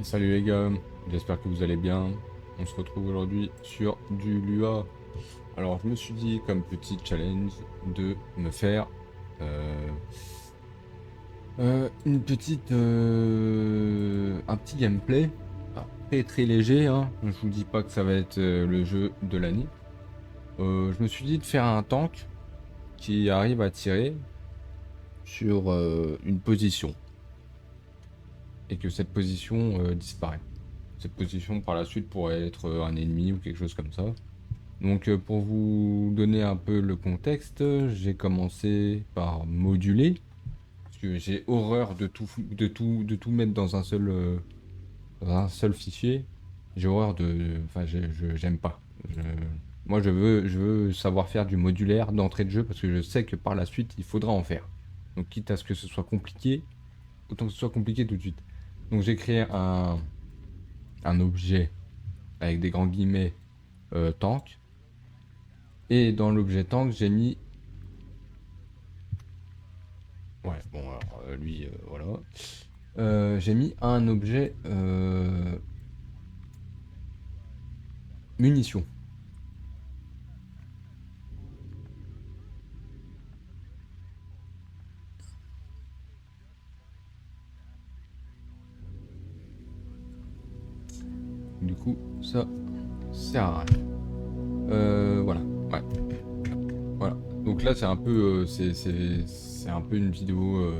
Salut les gars, j'espère que vous allez bien. On se retrouve aujourd'hui sur du Lua. Alors je me suis dit comme petit challenge de me faire euh, un petit gameplay. Ah, très très léger, hein. Je vous dis pas que ça va être le jeu de l'année. Je me suis dit de faire un tank qui arrive à tirer sur une position et que cette position disparaît. Cette position par la suite pourrait être un ennemi ou quelque chose comme ça. Donc pour vous donner un peu le contexte, j'ai commencé par moduler, parce que j'ai horreur de tout mettre dans un seul fichier. J'ai horreur enfin, j'aime pas. Je- Moi, je veux savoir faire du modulaire d'entrée de jeu, parce que je sais que par la suite, il faudra en faire. Donc quitte à ce que ce soit compliqué, autant que ce soit compliqué tout de suite. Donc j'ai créé un objet avec des grands guillemets tank. Et dans l'objet tank, j'ai mis. Ouais, bon, alors lui, voilà. J'ai mis un objet munitions. Du coup, ça sert à rien. Voilà, ouais, voilà. Donc là, c'est un peu, c'est un peu une vidéo.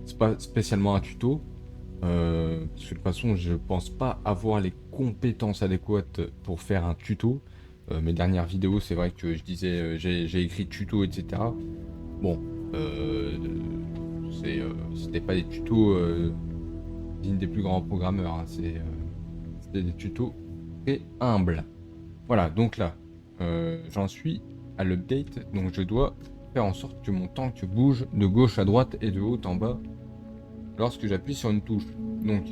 C'est pas spécialement un tuto. Parce que de toute façon, je pense pas avoir les compétences adéquates pour faire un tuto. Mes dernières vidéos, c'est vrai que je disais, j'ai écrit tuto, etc. Bon, euh, c'était pas des tutos dignes des plus grands programmeurs, hein. C'était des tutos très humbles. Voilà, donc là, j'en suis à l'update, donc je dois faire en sorte que mon tank bouge de gauche à droite et de haut en bas lorsque j'appuie sur une touche. Donc,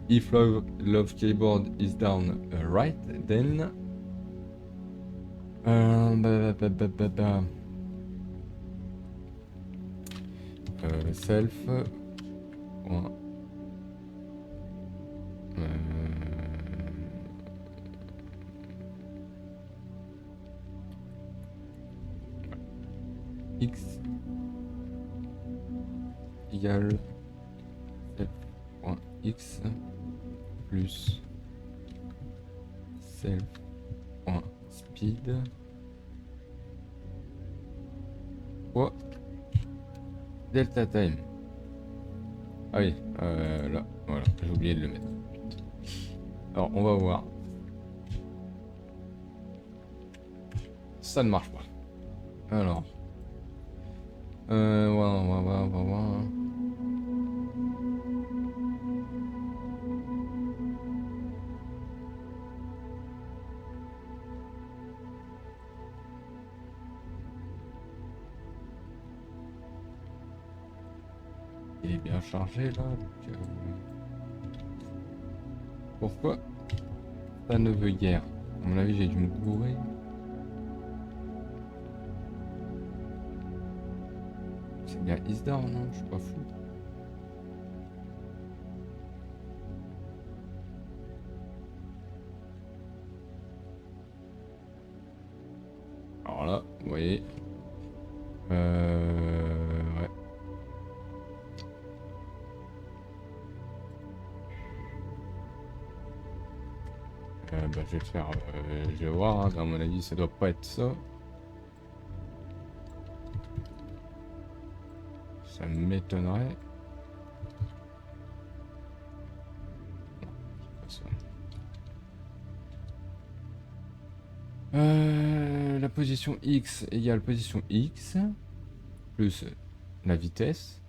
if love keyboard is down right, then self point, x égale self.x plus self.speed fois delta time. Ah oui, là, voilà, j'ai oublié de le mettre. Alors, on va voir. Ça ne marche pas. Alors, voilà, on va voir. Il est bien chargé là. Donc, pourquoi ça ne veut guère? À mon avis, j'ai dû me gourer. C'est bien Isdar, non? Je suis pas fou. Alors là, vous voyez. Ouais. Bah, je vais faire. Je vais voir, hein. À mon avis, ça doit pas être ça. Ça m'étonnerait. C'est pas ça. La position X égale position X plus la vitesse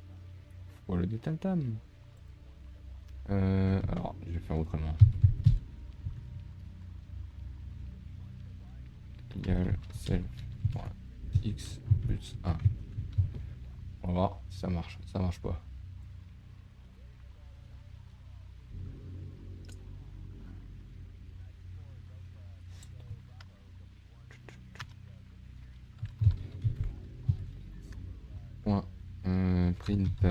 fois le delta time. Alors, je vais faire autrement. Égale self.x plus 1. On va voir si ça marche. Ça marche pas. Point print.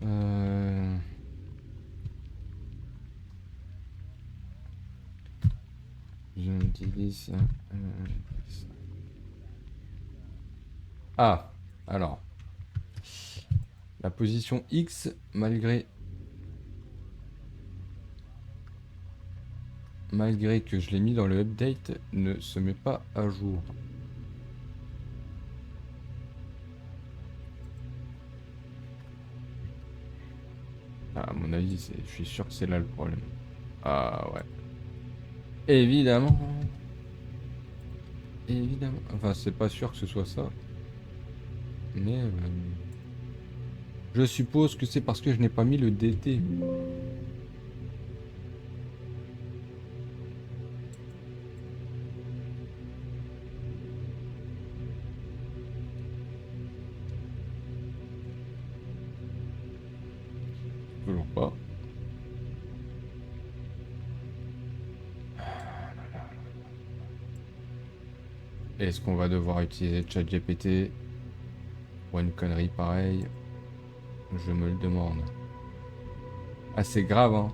Euh, 10. Ah, alors. La position X, malgré que je l'ai mis dans le update, ne se met pas à jour. Ah, à mon avis, je suis sûr que c'est là le problème. Ah ouais. Évidemment. Évidemment. Enfin, c'est pas sûr que ce soit ça. Mais je suppose que c'est parce que je n'ai pas mis le DT. Toujours pas. Est-ce qu'on va devoir utiliser ChatGPT pour une connerie pareille? Je me le demande. Ah, c'est grave, hein.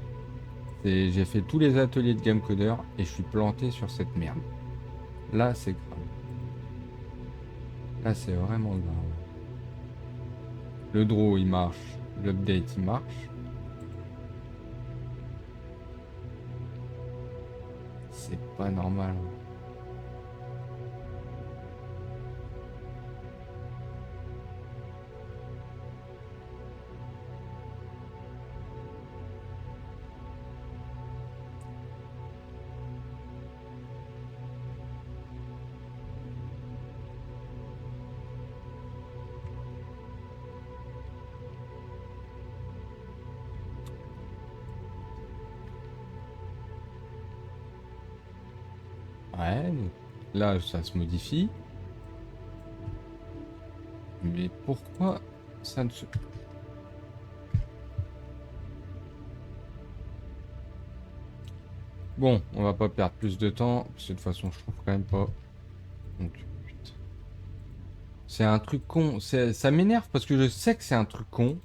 J'ai fait tous les ateliers de Gamecoder et je suis planté sur cette merde. Là, c'est grave. Là, c'est vraiment grave. Le draw, il marche. L'update, il marche. C'est pas normal. Ouais, donc là, ça se modifie. Mais pourquoi ça ne se... Bon, on va pas perdre plus de temps, parce que de toute façon, je trouve quand même pas. Donc, putain. C'est un truc con. Ça m'énerve parce que je sais que c'est un truc con.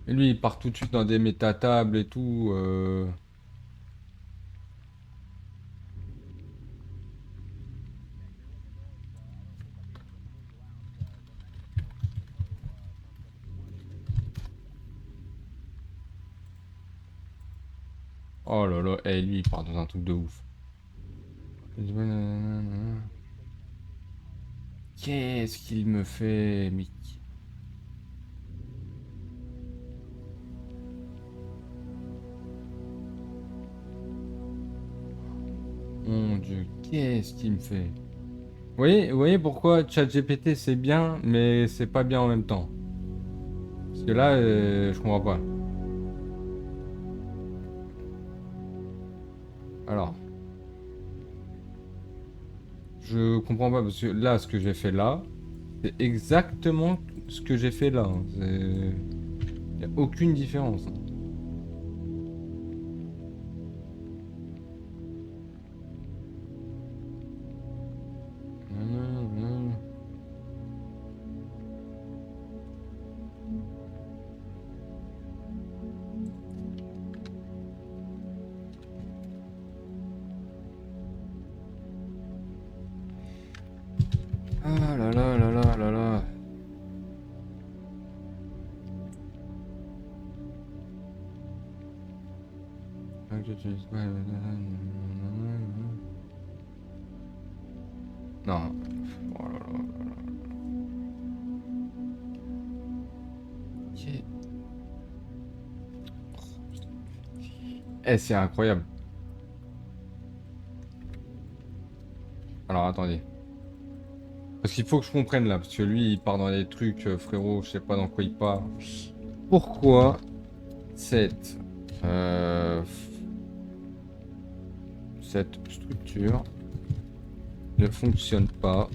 Et lui, il part tout de suite dans des métatables et tout. Oh là là, et lui, il part dans un truc de ouf. Qu'est-ce qu'il me fait, Mick? Mon Dieu, qu'est-ce qu'il me fait? Vous voyez pourquoi ChatGPT c'est bien, mais c'est pas bien en même temps. Parce que là, je comprends pas. Alors, je comprends pas parce que là, ce que j'ai fait là, c'est exactement ce que j'ai fait là, hein. Y a aucune différence, hein. Ah là là là là là là. Non. Oh là là là là. Eh, c'est incroyable. Alors attendez. Parce qu'il faut que je comprenne là, parce que lui il part dans des trucs, frérot, je sais pas dans quoi il part. Pourquoi cette, euh, cette structure ne fonctionne pas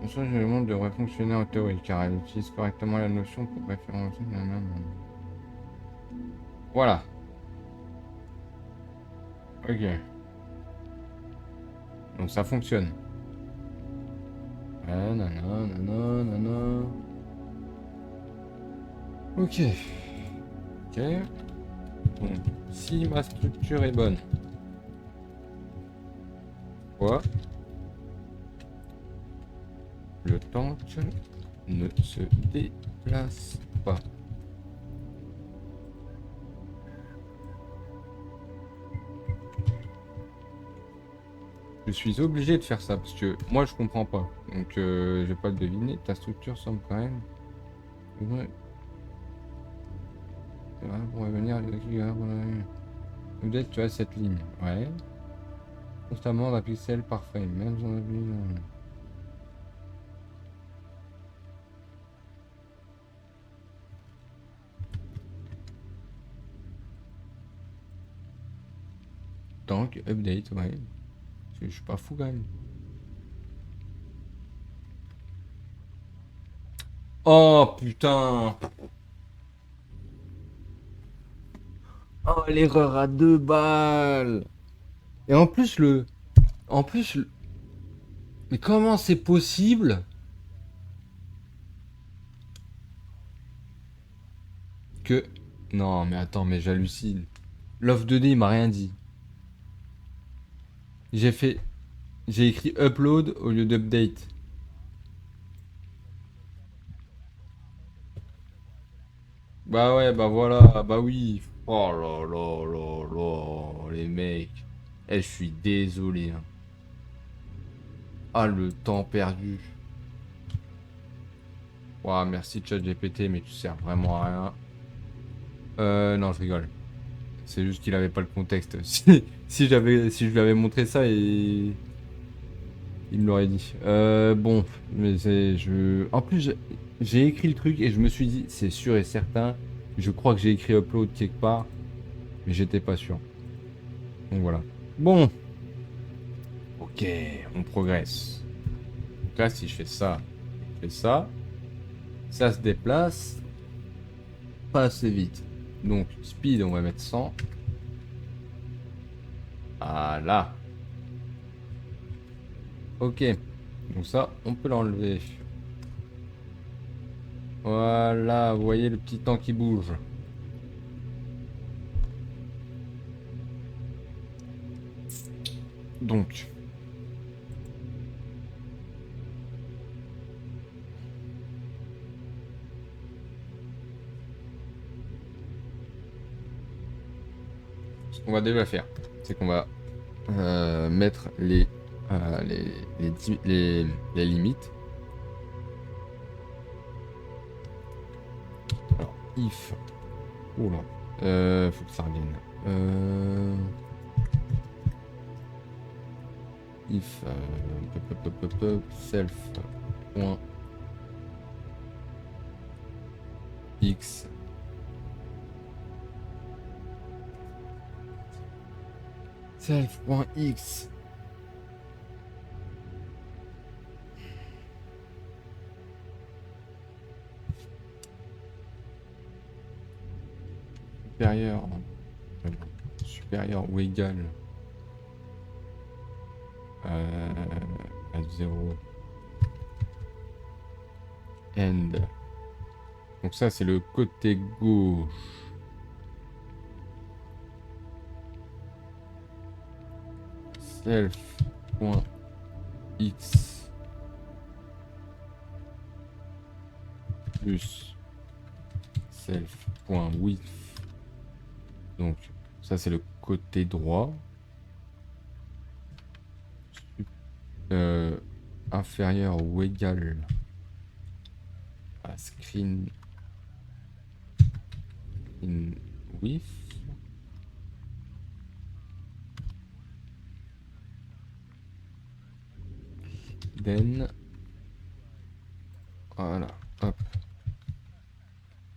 Ce élément devrait fonctionner en théorie, car elle utilise correctement la notion pour référencer... Voilà. Ok. Donc ça fonctionne. Ouais, nanana. Ok. Ok. Donc, si ma structure est bonne, quoi, le tank ne se déplace pas. Je suis obligé de faire ça parce que moi je comprends pas. Donc je vais pas le deviner. Ta structure semble quand même. Ouais. Pour revenir peut-être tu as cette ligne. Ouais. Constamment d'un pixel par frame. Même si on appuie. Tank, update, ouais. Je suis pas fou quand même. Oh putain! Oh l'erreur à 2 balles! Et en plus le. En plus le... Mais comment c'est possible que. Non mais attends, mais j'hallucine. Love 2D il m'a rien dit. J'ai fait. J'ai écrit upload au lieu d'update. Bah ouais, bah voilà, bah oui. Oh là là là là, les mecs. Eh, je suis désolé, hein. Ah, le temps perdu. Ouah, merci ChatGPT, mais tu sers vraiment à rien. Non, je rigole. C'est juste qu'il avait pas le contexte. Si je lui avais montré ça, il me l'aurait dit. Bon, mais En plus, j'ai écrit le truc et je me suis dit, c'est sûr et certain. Je crois que j'ai écrit upload quelque part, mais j'étais pas sûr. Donc voilà. Bon, ok, on progresse. Donc là, si je fais ça, ça se déplace pas assez vite. Donc speed, on va mettre 100. Voilà. Ok. Donc ça, on peut l'enlever. Voilà, vous voyez le petit temps qui bouge. Donc, ce qu'on va déjà faire, c'est qu'on va mettre les limites. Alors, if. Oula. Faut que ça revienne. If self point x self point x supérieur supérieur ou égal à 0 end. Donc ça c'est le côté gauche. Self.x plus self.width. Donc ça c'est le côté droit. Inférieur ou égal à screen in width. Then voilà, hop.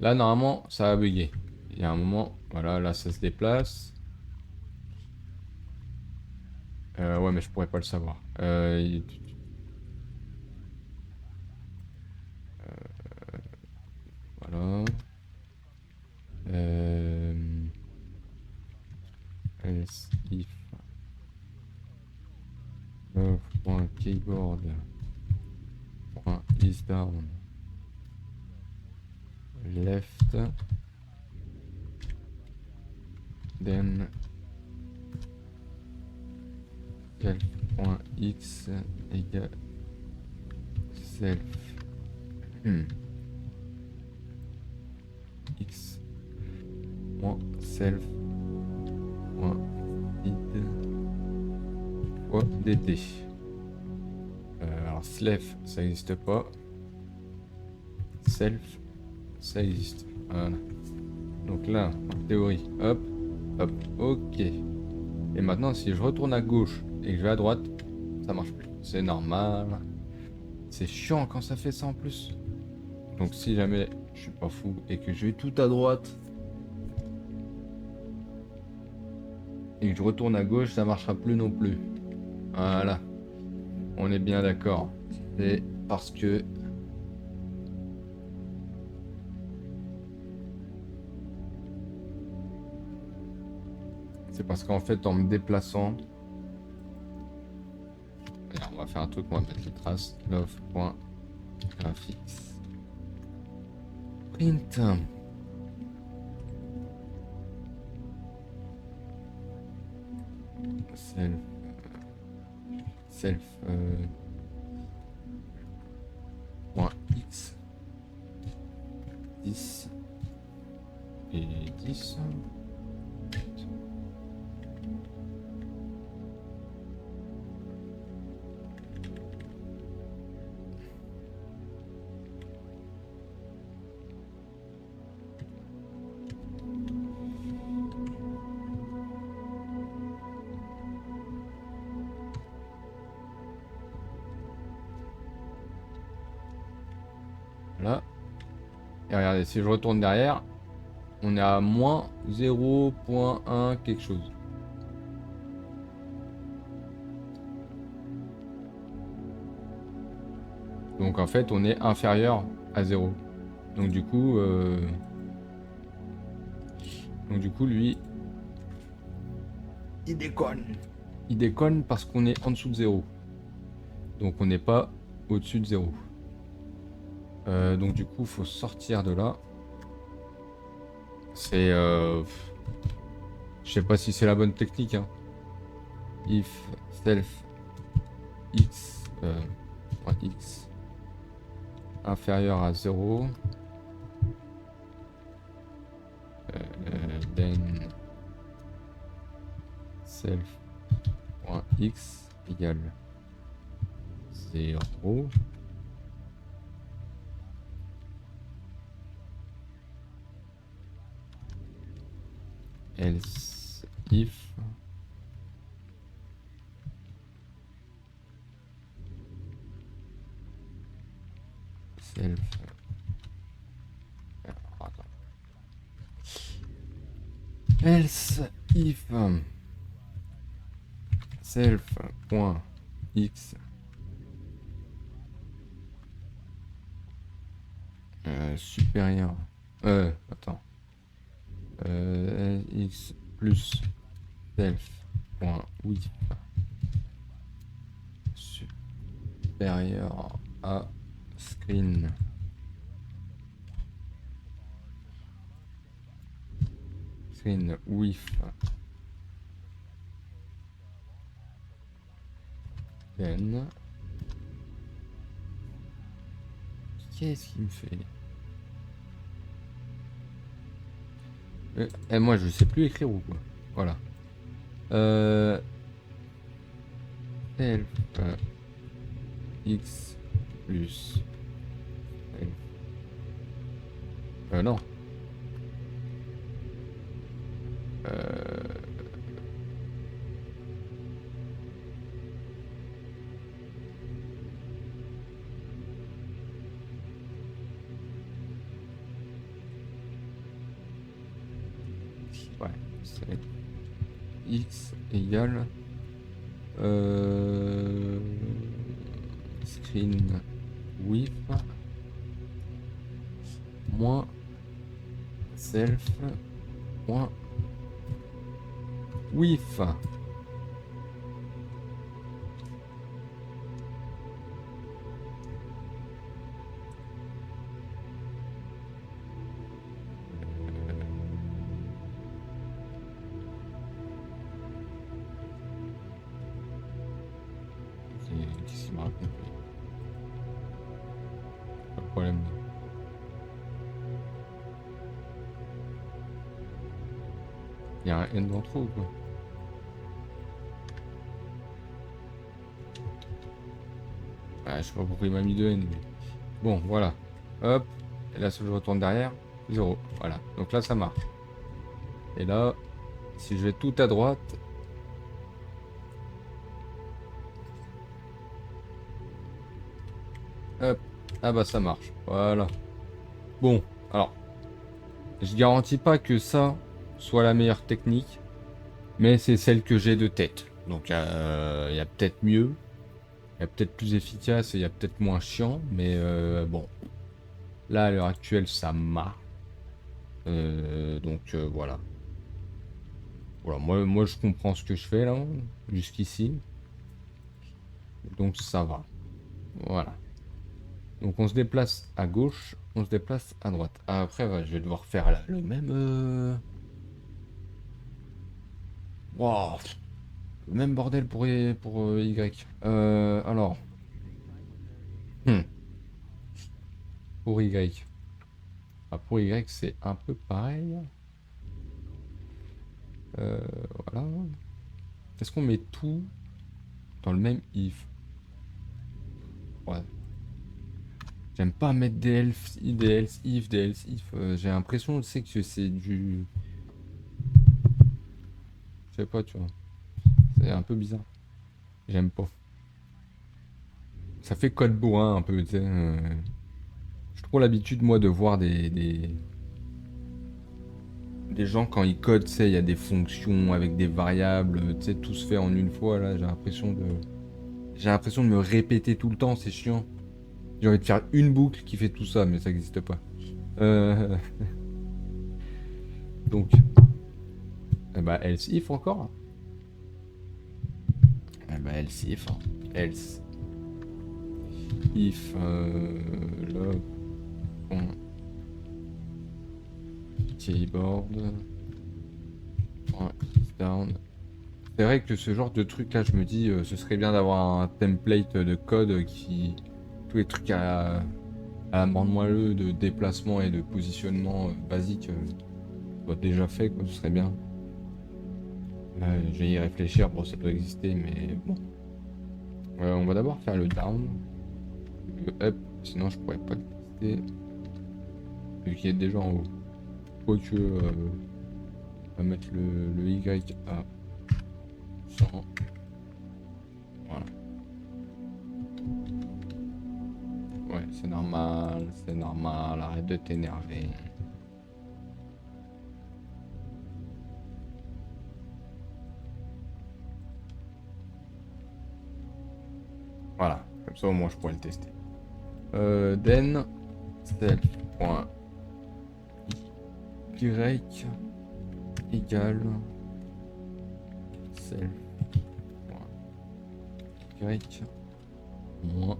Là normalement ça a bugué. Il y a un moment, voilà, là ça se déplace. Ouais mais je pourrais pas le savoir. keyboard point is down left then self.x égale self x self id fois dt. Alors self ça n'existe pas, self ça existe. Voilà. Donc là en théorie hop hop ok. Et maintenant si je retourne à gauche et que je vais à droite, ça marche plus. C'est normal. C'est chiant quand ça fait ça en plus. Donc si jamais je suis pas fou et que je vais tout à droite et que je retourne à gauche, ça marchera plus non plus. Voilà. On est bien d'accord. C'est parce que qu'en fait en me déplaçant, on va faire un truc, on va mettre les traces love.graphics print self point x 10 et 10. Là. Et regardez, si je retourne derrière, on est à moins 0.1 quelque chose. Donc en fait, on est inférieur à 0. Donc du coup, lui, il déconne. Il déconne parce qu'on est en dessous de 0. Donc on n'est pas au-dessus de 0. Donc du coup, faut sortir de là. C'est... je sais pas si c'est la bonne technique. Hein. If self x, x inférieur à 0. Then self.x égale 0. Else if self else if self.x supérieur attends x plus self.width supérieur à screen width then qu'est-ce qu'il me fait? Et moi je sais plus écrire ou quoi. Voilà. Self x plus non. Ouais, c'est x égale screen width moins self point width. Problème. Il y a un N dans trop ou quoi? Ah, je sais pas pourquoi il m'a mis 2 N. Mais... Bon, voilà. Hop. Et là, si je retourne derrière, 0. Voilà. Donc là, ça marche. Et là, si je vais tout à droite... Hop. Ah bah ça marche. Voilà. Bon, alors, je garantis pas que ça soit la meilleure technique, mais c'est celle que j'ai de tête. Donc il y a peut-être mieux, il y a peut-être plus efficace et il y a peut-être moins chiant, mais bon, là à l'heure actuelle ça marche. Donc voilà. Voilà, moi je comprends ce que je fais là, jusqu'ici. Donc ça va. Voilà. Donc on se déplace à gauche, on se déplace à droite. Après, ouais, je vais devoir faire le même... Wow, le même bordel pour, Y. Alors, hmm, pour Y. Ah, pour Y, c'est un peu pareil. Euh, voilà. Est-ce qu'on met tout dans le même if? Ouais. J'aime pas mettre des else, des else if, des else if. J'ai l'impression, tu sais, que c'est du... Je sais pas, tu vois. C'est un peu bizarre. J'aime pas. Ça fait code bourrin un peu, tu sais. J'ai trop l'habitude, moi, de voir des gens quand ils codent, tu sais, il y a des fonctions avec des variables, tu sais, tout se fait en une fois, là, j'ai l'impression de me répéter tout le temps, c'est chiant. J'ai envie de faire une boucle qui fait tout ça, mais ça n'existe pas. Euh, donc, eh bah, else if encore. Eh bah, else if, hein. Else if log point keyboard point down. C'est vrai que ce genre de truc là, je me dis, ce serait bien d'avoir un template de code qui... Tous les trucs à amende moelleux de déplacement et de positionnement basique soit déjà fait, quoi, ce serait bien. Je vais y réfléchir, bon ça doit exister, mais bon. On va d'abord faire le down, le up, sinon je pourrais pas le tester, vu qu'il est déjà en haut. Quoique, on va mettre le Y à 100. Voilà. Ouais, c'est normal, arrête de t'énerver. Voilà, comme ça au moins je pourrais le tester. Then self.y égale self.y moins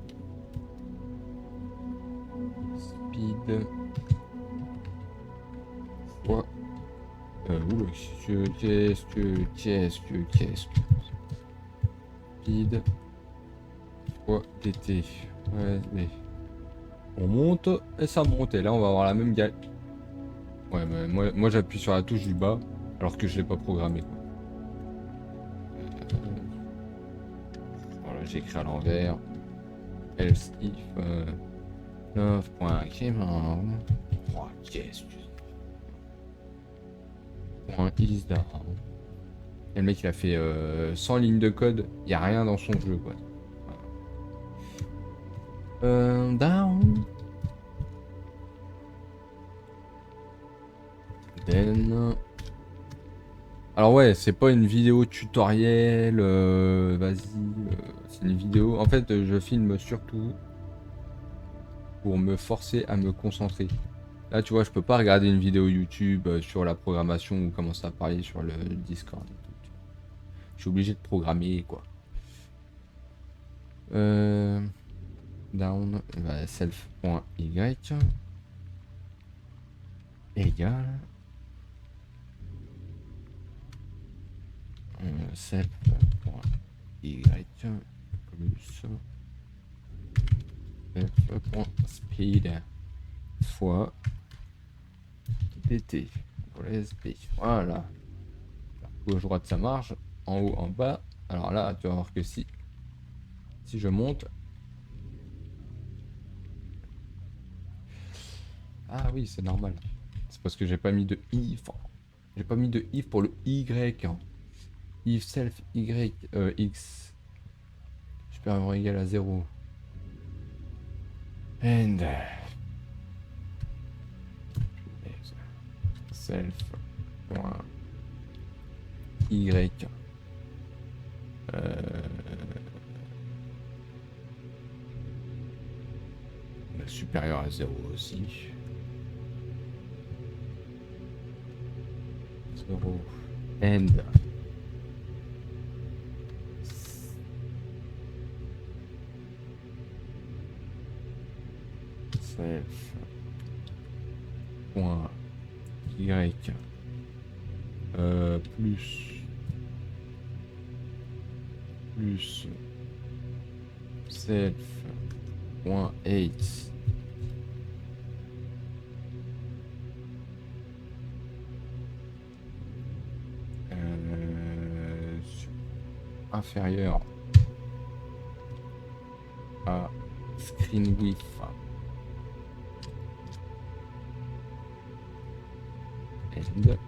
speed fois oula, qu'est-ce que speed fois dt. Ouais, mais on monte et ça monte et là on va avoir la même gamme. Ouais, mais moi j'appuie sur la touche du bas alors que je l'ai pas programmé, quoi. Voilà, j'ai écrit à l'envers. Else if love.keyboard. Oh, qu'est-ce que point is down. Et le mec il a fait 100 lignes de code, il y a rien dans son jeu, quoi. Down. Then. Alors ouais, c'est pas une vidéo tutoriel, vas-y, c'est une vidéo. En fait, je filme surtout pour me forcer à me concentrer. Là, tu vois, je peux pas regarder une vidéo YouTube sur la programmation ou commencer à parler sur le Discord. Je suis obligé de programmer, quoi. Down, bah, self.y égale self.y plus self.speed fois dt pour les sp. Voilà. Gauche droite ça marche, en haut en bas. Alors là tu vas voir que si je monte, ah oui c'est normal, c'est parce que j'ai pas mis de if, j'ai pas mis de if pour le y, hein. If self y x supérieur ou égal à 0 and self point y supérieur à 0 aussi. 0 and self point y plus self point 8 inférieur à screen width and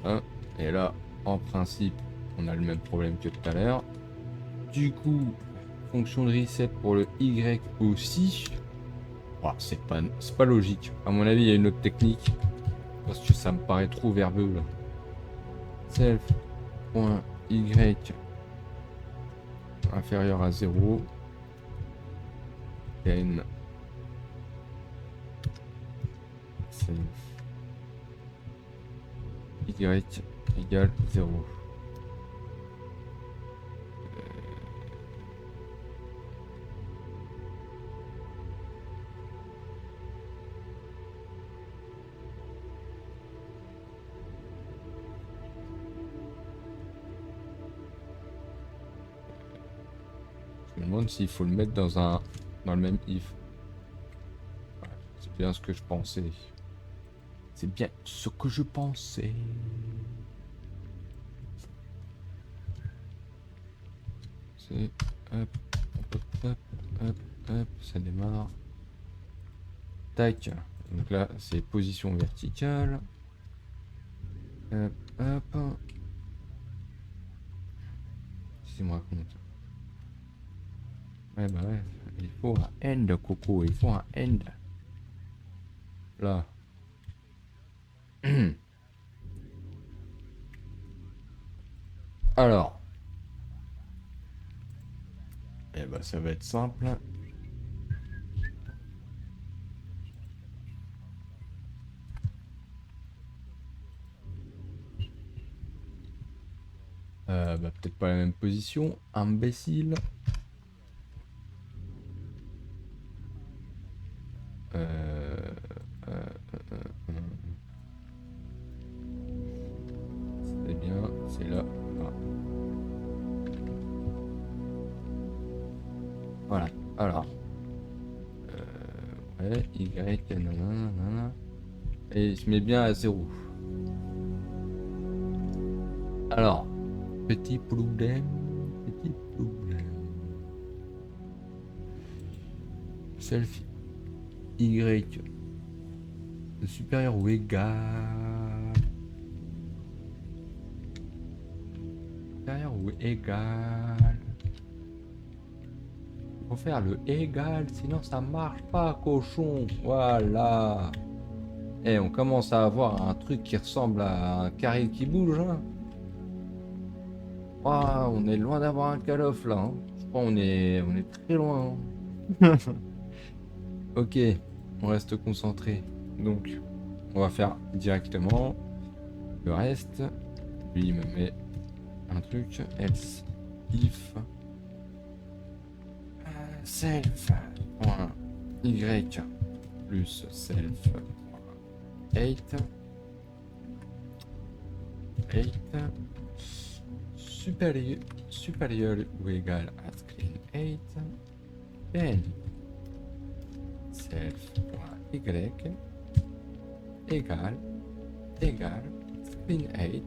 voilà. Et là en principe on a le même problème que tout à l'heure. Du coup fonction de reset pour le y aussi. Oh, c'est pas logique. À mon avis il y a une autre technique parce que ça me paraît trop verbeux là. Self.y inférieur à 0 n self y égale 0. Je me demande s'il faut le mettre dans le même if. Voilà, c'est bien ce que je pensais. C'est bien ce que je pensais. C'est hop, hop, hop, hop, hop, ça démarre. Tac. Donc là, c'est position verticale. Hop, hop. Si me raconte. Ouais, bah ouais. Il faut un end, Coco. Il faut un end. Là. Alors. Eh ben, ça va être simple. Bah, peut-être pas la même position. Imbécile. C'est bien, c'est là. Voilà. Alors. Ouais, Y, nanana. Et je mets bien à 0. Alors. Petit problème. Petit problème. Self Y. Supérieur ou égal. Supérieur ou égal. Faut faire le égal, sinon ça marche pas, cochon. Voilà. Et on commence à avoir un truc qui ressemble à un carré qui bouge. Hein. Wow, on est loin d'avoir un call-off là. Hein. Je crois on est très loin. Hein. Ok, on reste concentré. Donc, on va faire directement le reste. Lui, il me met un truc. Else if self point y plus self 8 supérieur ou égal à screen 8 then self.y égale screen8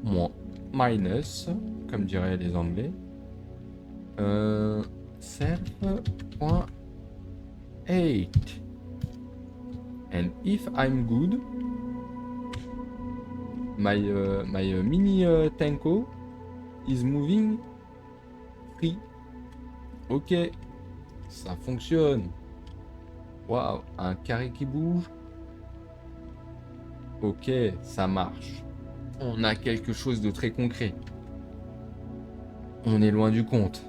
moins minus, comme diraient les Anglais, self.8. And if I'm good, my mini Tenko is moving free. Ok, ça fonctionne. Waouh, un carré qui bouge. Ok, ça marche. On a quelque chose de très concret. On est loin du compte.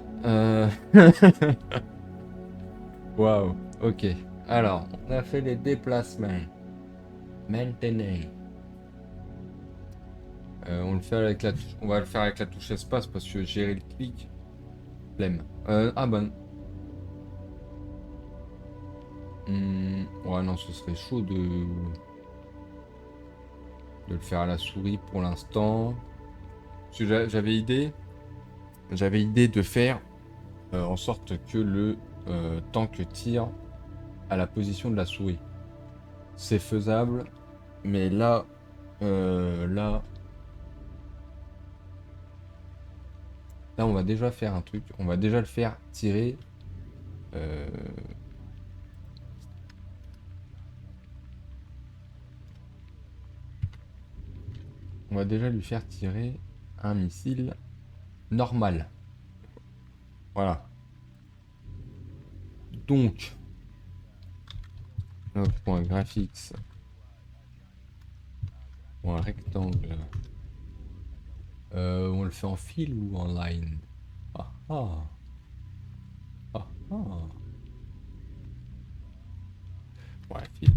Waouh, ok. Alors, on a fait les déplacements. Maintenant. On le fait avec la touche. On va le faire avec la touche espace parce que gérer le clic. Flemme. Ah ben. Ouais, non, ce serait chaud de le faire à la souris pour l'instant. Parce que j'avais idée de faire en sorte que le tank tire à la position de la souris. C'est faisable, mais là, là, on va déjà faire un truc. On va déjà le faire tirer. On va déjà lui faire tirer un missile normal. Voilà. Donc, point graphics, point rectangle. On le fait en fil ou en line? Ah ah. Ah ah. Ouais, fil.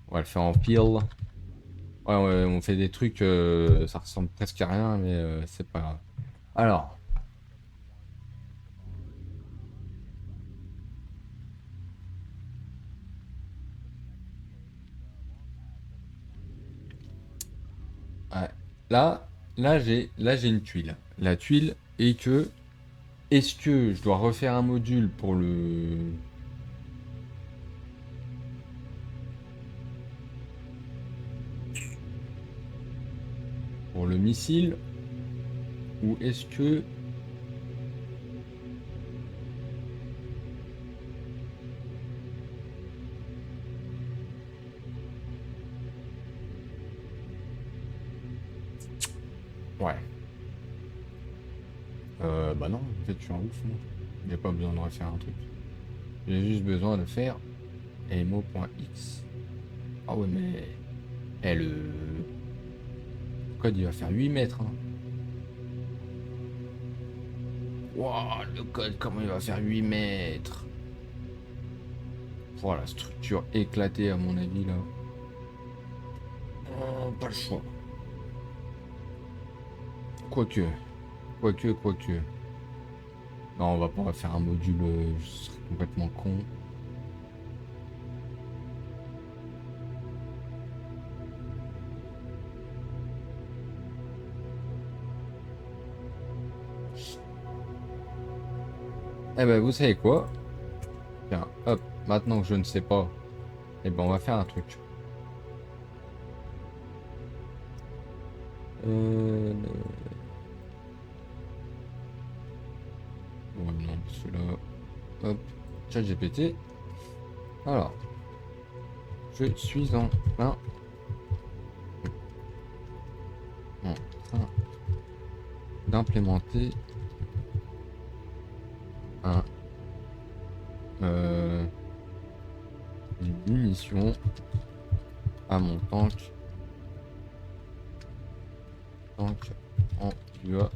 On va le faire en pile. Ouais, on fait des trucs, ça ressemble presque à rien, mais c'est pas grave. Alors. Ouais. Là j'ai une tuile. La tuile est que, est-ce que je dois refaire un module pour le missile, ou est-ce que ouais. Bah non, en fait, je suis un ouf, moi. J'ai pas besoin de refaire un truc. J'ai juste besoin de faire mo.x. Ah ouais, mais... le code, il va faire 8 mètres. Hein. Wow, le code, comment il va faire 8 mètres? Voilà, structure éclatée, à mon avis, là. Oh, pas le choix. Quoique. Non, on va pas faire un module, je serais complètement con. Eh ben, vous savez quoi? Tiens, hop, maintenant que je ne sais pas, eh ben, on va faire un truc. Ouais, non, celui-là. Hop, ChatGPT. Alors, je suis en train d'implémenter un une munition à mon tank en dual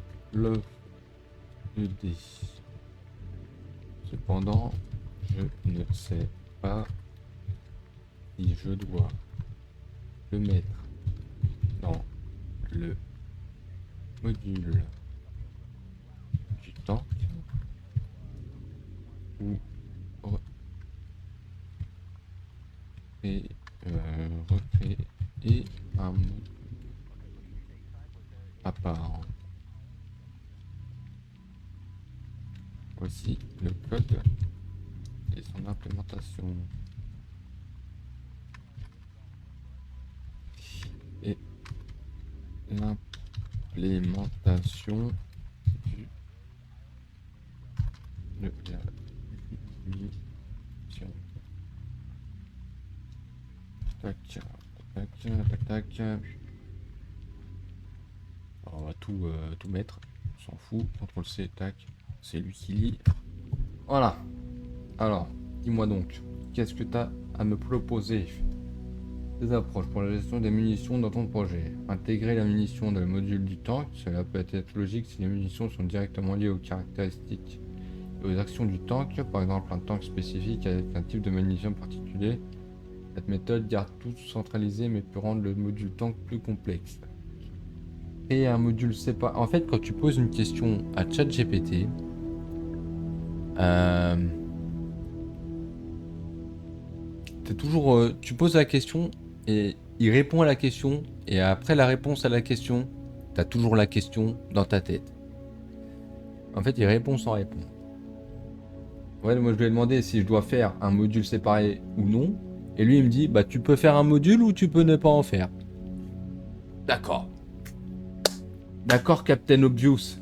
ED. Cependant, je ne sais pas si je dois le mettre dans le module du tank ou recréer un module à part. Voici le code et son implémentation. Et l'implémentation de la mission. Tac, tac, tac, tac. Alors, on va tout mettre. On s'en fout. CTRL-C, tac. C'est lui qui lit. Voilà. Alors, dis-moi donc, qu'est-ce que tu as à me proposer? Des approches pour la gestion des munitions dans ton projet. Intégrer la munition dans le module du tank, cela peut être logique si les munitions sont directement liées aux caractéristiques et aux actions du tank, par exemple un tank spécifique avec un type de munition particulier. Cette méthode garde tout centralisé mais peut rendre le module tank plus complexe. Créer un module séparé. En fait, quand tu poses une question à ChatGPT, tu poses la question et il répond à la question, et après la réponse à la question, tu as toujours la question dans ta tête. En fait, il répond sans répondre. Ouais, moi je lui ai demandé si je dois faire un module séparé ou non, et lui il me dit, bah tu peux faire un module ou tu peux ne pas en faire. D'accord. D'accord, Captain Obvious.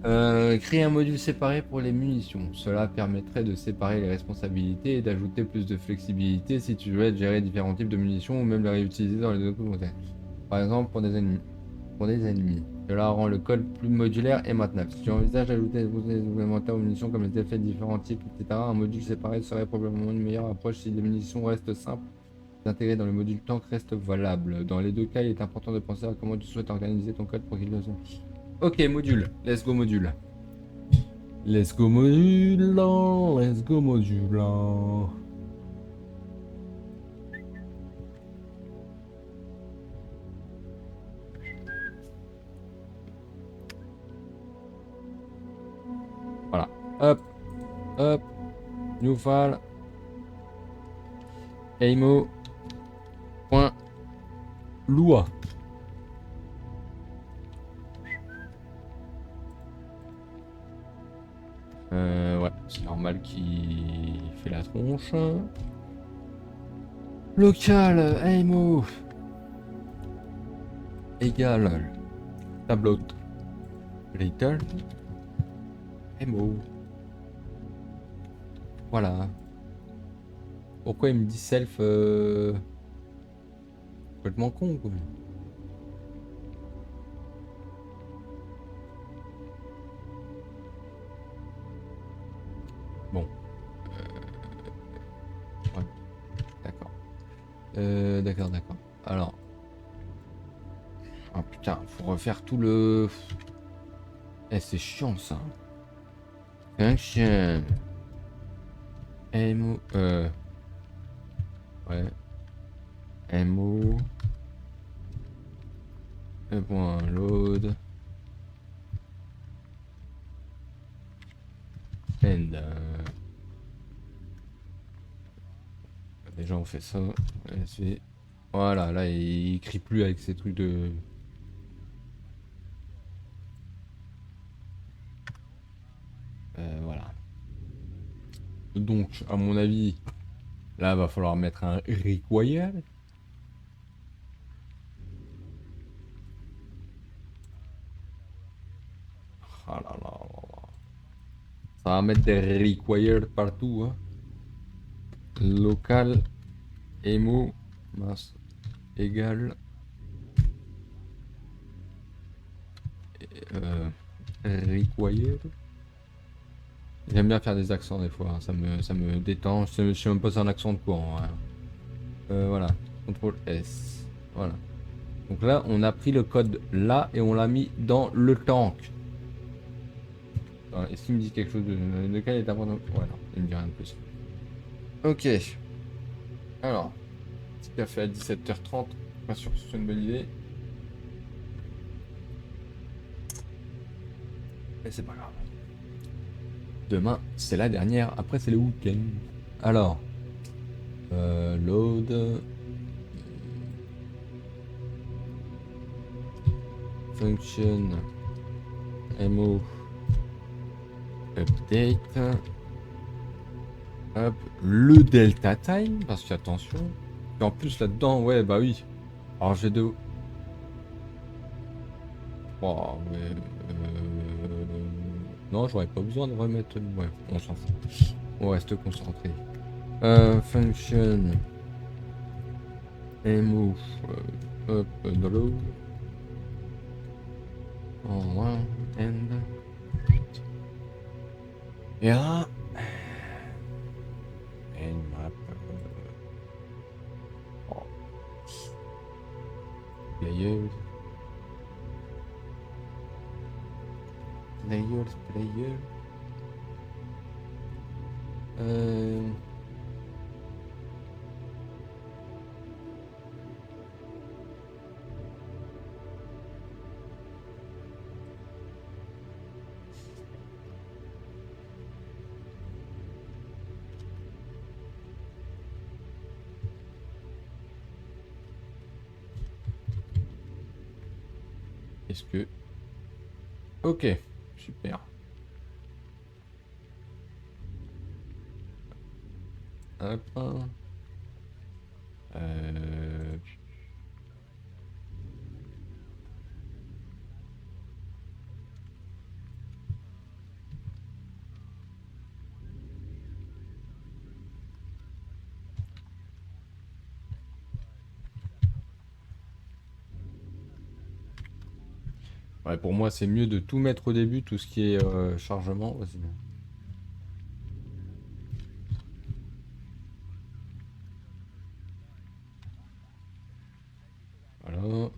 Créer un module séparé pour les munitions. Cela permettrait de séparer les responsabilités et d'ajouter plus de flexibilité si tu souhaites gérer différents types de munitions ou même les réutiliser dans les autres contextes. Par exemple, pour des ennemis. Cela rend le code plus modulaire et maintenable. Si tu envisages d'ajouter des supplémentaires aux munitions comme les effets de différents types, etc., un module séparé serait probablement une meilleure approche si les munitions restent simples. D'intégrer dans le module tank reste valable. Dans les deux cas, il est important de penser à comment tu souhaites organiser ton code pour qu'il le soit. Ok, module. Let's go module. Let's go module. Let's go module. Voilà. Hop. Hop. New file. Aimo. Point. Lua. Ouais, c'est normal qu'il fait la tronche. Local, Aimo. Égal. Tableau. Return. Aimo. Voilà. Pourquoi il me dit self complètement con quoi. Bon. Ouais. D'accord. D'accord. Alors. Ah putain, faut refaire tout le... Eh, c'est chiant ça. Function. MO. Ouais. MO. Point load. And. Déjà on fait ça. SV. Voilà, là il crie plus avec ces trucs de... Voilà. Donc, à mon avis, là va falloir mettre un require. Ah là là là là. Ça va mettre des required partout. Hein. Local emo masse égale required. J'aime bien faire des accents des fois, hein. Ça me détend. Je sais même pas si c'est un accent de courant. Hein. Voilà, CTRL S. Voilà. Donc là, on a pris le code là et on l'a mis dans le tank. Est-ce qu'il me dit quelque chose de quel est important? Ouais, non, il me dit rien de plus. Ok. Alors, petit café à 17h30. Pas sûr que ce soit une bonne idée. Mais c'est pas grave. Demain, c'est la dernière. Après, c'est le week-end. Alors, load. Function. MO. Update. Hop, le delta time, parce qu'attention. Et en plus là-dedans, ouais, bah oui. Alors j'ai deux. Oh, mais, non, j'aurais pas besoin de remettre. Ouais, on s'en fout. On reste concentré. Function. Move. Up, draw. En one, and. Et là. And map. Oh, players. Players. Est-ce que... Ok, super. Hop. Euh... Ouais, pour moi, c'est mieux de tout mettre au début, tout ce qui est chargement. Vas-y. Voilà.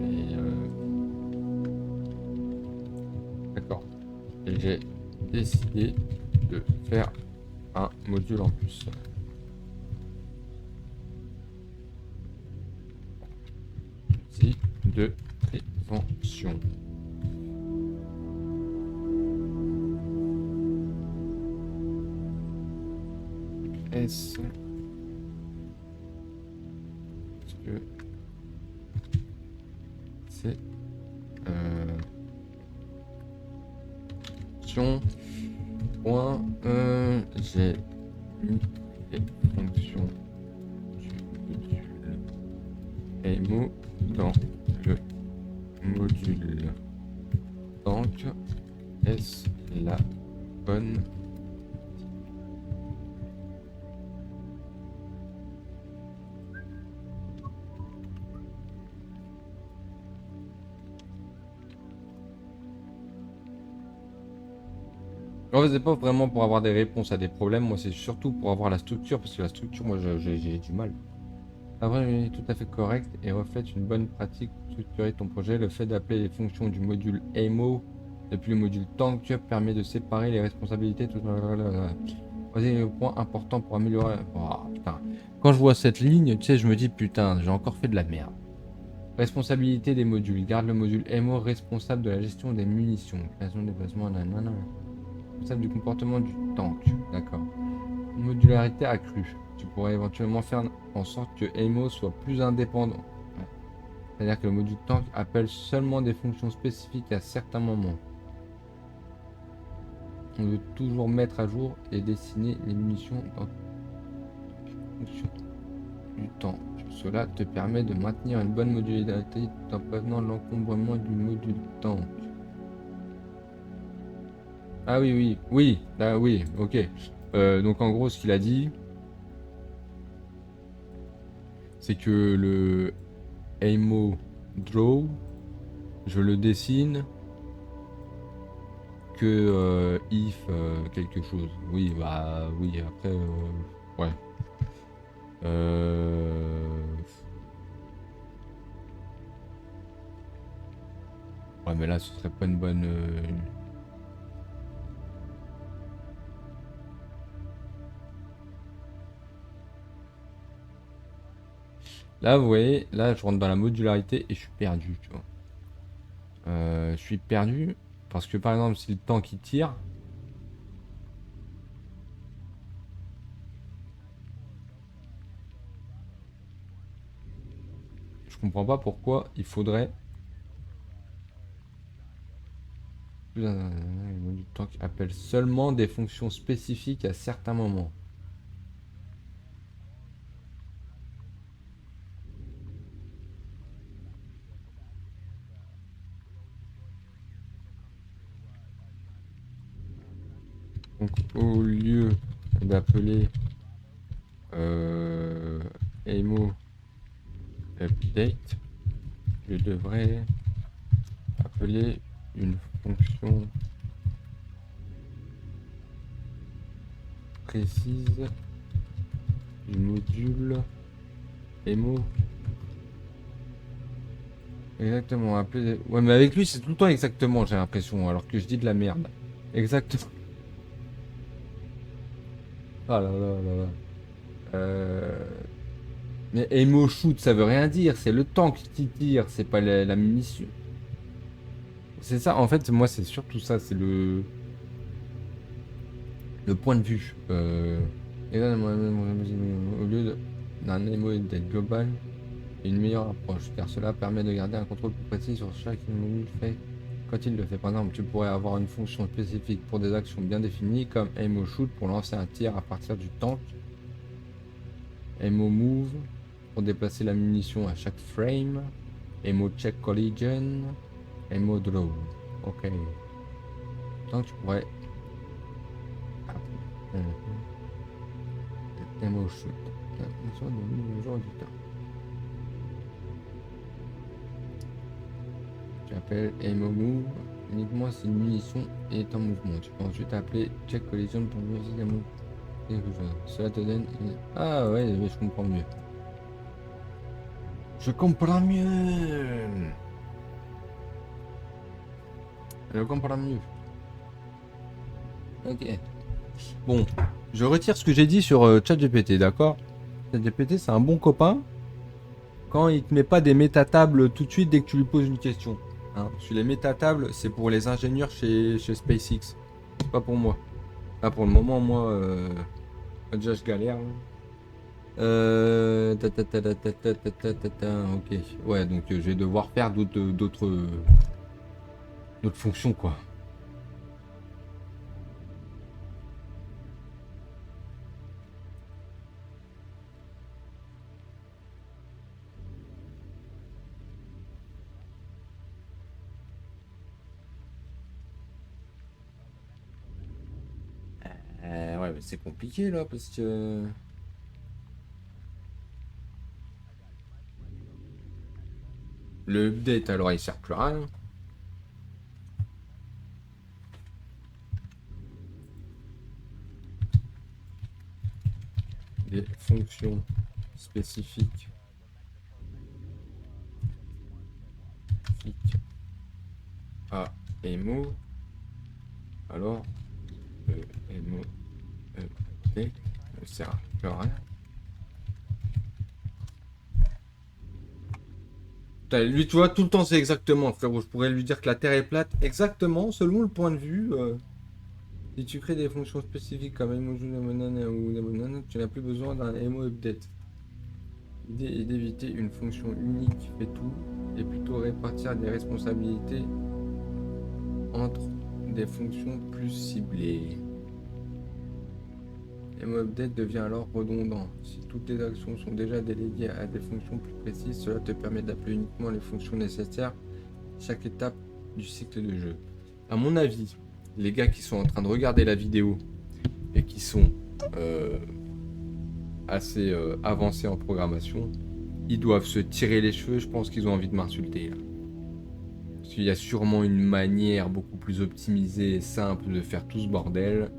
Et, d'accord. Et j'ai décidé de faire un module en plus. Outil de prévention. S. Est-ce que c'est fonction point j'ai mis les fonctions du module EMO dans le module. Donc, est-ce la bonne? En fait, c'est pas vraiment pour avoir des réponses à des problèmes, moi c'est surtout pour avoir la structure, parce que la structure, moi j'ai du mal. Après, oui, tout à fait correct et reflète une bonne pratique pour structurer ton projet. Le fait d'appeler les fonctions du module AMO depuis le module Tank permet de séparer les responsabilités. Voici le point important pour améliorer. Oh, putain. Quand je vois cette ligne, tu sais, je me dis putain, j'ai encore fait de la merde. Responsabilité des modules. Garde le module MO responsable de la gestion des munitions. Création, déplacement, nanana. Responsable du comportement du tank. D'accord. Modularité accrue. Tu pourrais éventuellement faire en sorte que MO soit plus indépendant. Ouais. C'est-à-dire que le module tank appelle seulement des fonctions spécifiques à certains moments. On veut toujours mettre à jour et dessiner les munitions dans fonction du temps. Cela te permet de maintenir une bonne modularité tout en prévenant l'encombrement du module tank. Ah oui, oui, oui, ah oui, ok. Donc en gros, ce qu'il a dit, c'est que le AMO Draw, je le dessine que if quelque chose. Oui, bah oui, après, ouais. Ouais, mais là, ce serait pas une bonne... Là, vous voyez, là, je rentre dans la modularité et je suis perdu, tu vois. Je suis perdu parce que, par exemple, si le tank qui tire, comprends pas pourquoi il faudrait... Le du tank appelle seulement des fonctions spécifiques à certains moments. Donc au lieu d'appeler Emo update, je devrais appeler une fonction précise du module Emo. Exactement, appeler... Ouais, mais avec lui, c'est tout le temps exactement, j'ai l'impression, alors que je dis de la merde. Exactement. Ah là là là là. Mais Emo shoot, ça veut rien dire, c'est le tank qui tire, c'est pas la munition. C'est ça, en fait, moi, c'est surtout ça, c'est le point de vue. Et là, au lieu d'un Emo d'être global, une meilleure approche, car cela permet de garder un contrôle plus précis sur chaque module fait quand il le fait. Par exemple, tu pourrais avoir une fonction spécifique pour des actions bien définies, comme Emo shoot pour lancer un tir à partir du tank, Emo move pour déplacer la munition à chaque frame, Emo check collision, Emo draw. Ok. Donc tu pourrais... Emo shoot. Tu appelles Emo move uniquement si une munition est en mouvement. Tu peux ensuite appeler check collision pour vérifier les mots. Cela te donne... Ah ouais, je comprends mieux. Je comprends mieux. Je comprends mieux. Ok. Bon, je retire ce que j'ai dit sur ChatGPT, d'accord? ChatGPT, c'est un bon copain quand il te met pas des métatables tout de suite dès que tu lui poses une question. Hein, sur les métatables, c'est pour les ingénieurs chez SpaceX, pas pour moi. Là, pour le moment, moi, déjà, je galère. Ok. Ouais, donc je vais devoir faire d'autres fonctions, quoi. Ouais, mais c'est compliqué là parce que le update alors il sert plus à rien. Des fonctions spécifiques à Emo. Alors le Emo update ne sert plus à rien. Putain, lui, tu vois, tout le temps c'est exactement, frérot. Je pourrais lui dire que la Terre est plate exactement selon le point de vue. Si tu crées des fonctions spécifiques comme emoji ou tu n'as plus besoin d'un emo update. L'idée est d'éviter une fonction unique qui fait tout et plutôt répartir des responsabilités entre des fonctions plus ciblées. Emo update devient alors redondant. Si toutes les actions sont déjà déléguées à des fonctions plus précises, cela te permet d'appeler uniquement les fonctions nécessaires à chaque étape du cycle de jeu. À mon avis, les gars qui sont en train de regarder la vidéo et qui sont assez avancés en programmation, ils doivent se tirer les cheveux. Je pense qu'ils ont envie de m'insulter là. Parce qu'il y a sûrement une manière beaucoup plus optimisée et simple de faire tout ce bordel.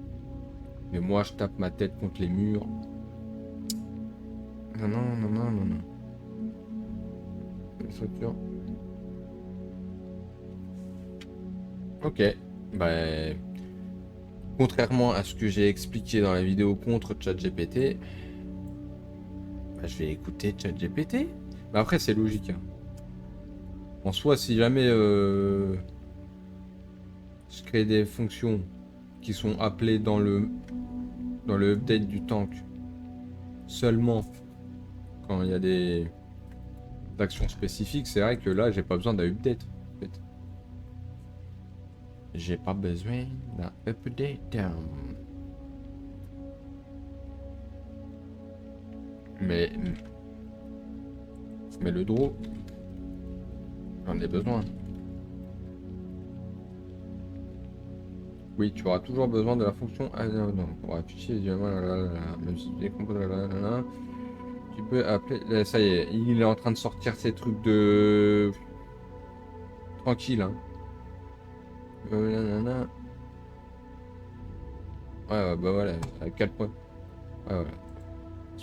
Mais moi, je tape ma tête contre les murs. Non, non, non, non, non, non. Une structure. Ok. Bah, contrairement à ce que j'ai expliqué dans la vidéo contre ChatGPT, bah, je vais écouter ChatGPT. Bah après, c'est logique. Hein. En soi, si jamais je crée des fonctions qui sont appelées dans le update du tank seulement quand il y a des d'actions spécifiques, c'est vrai que là, j'ai pas besoin d'un update. En fait. J'ai pas besoin d'un update. Mais, mais le draw, j'en ai besoin. Oui, tu auras toujours besoin de la fonction. Ah non, non, pour afficher visuellement, même si tu décomposes, tu peux appeler. Là, ça y est, il est en train de sortir ses trucs de. Tranquille, hein. Nanana. Ouais, bah voilà, à 4 points. Ouais, voilà.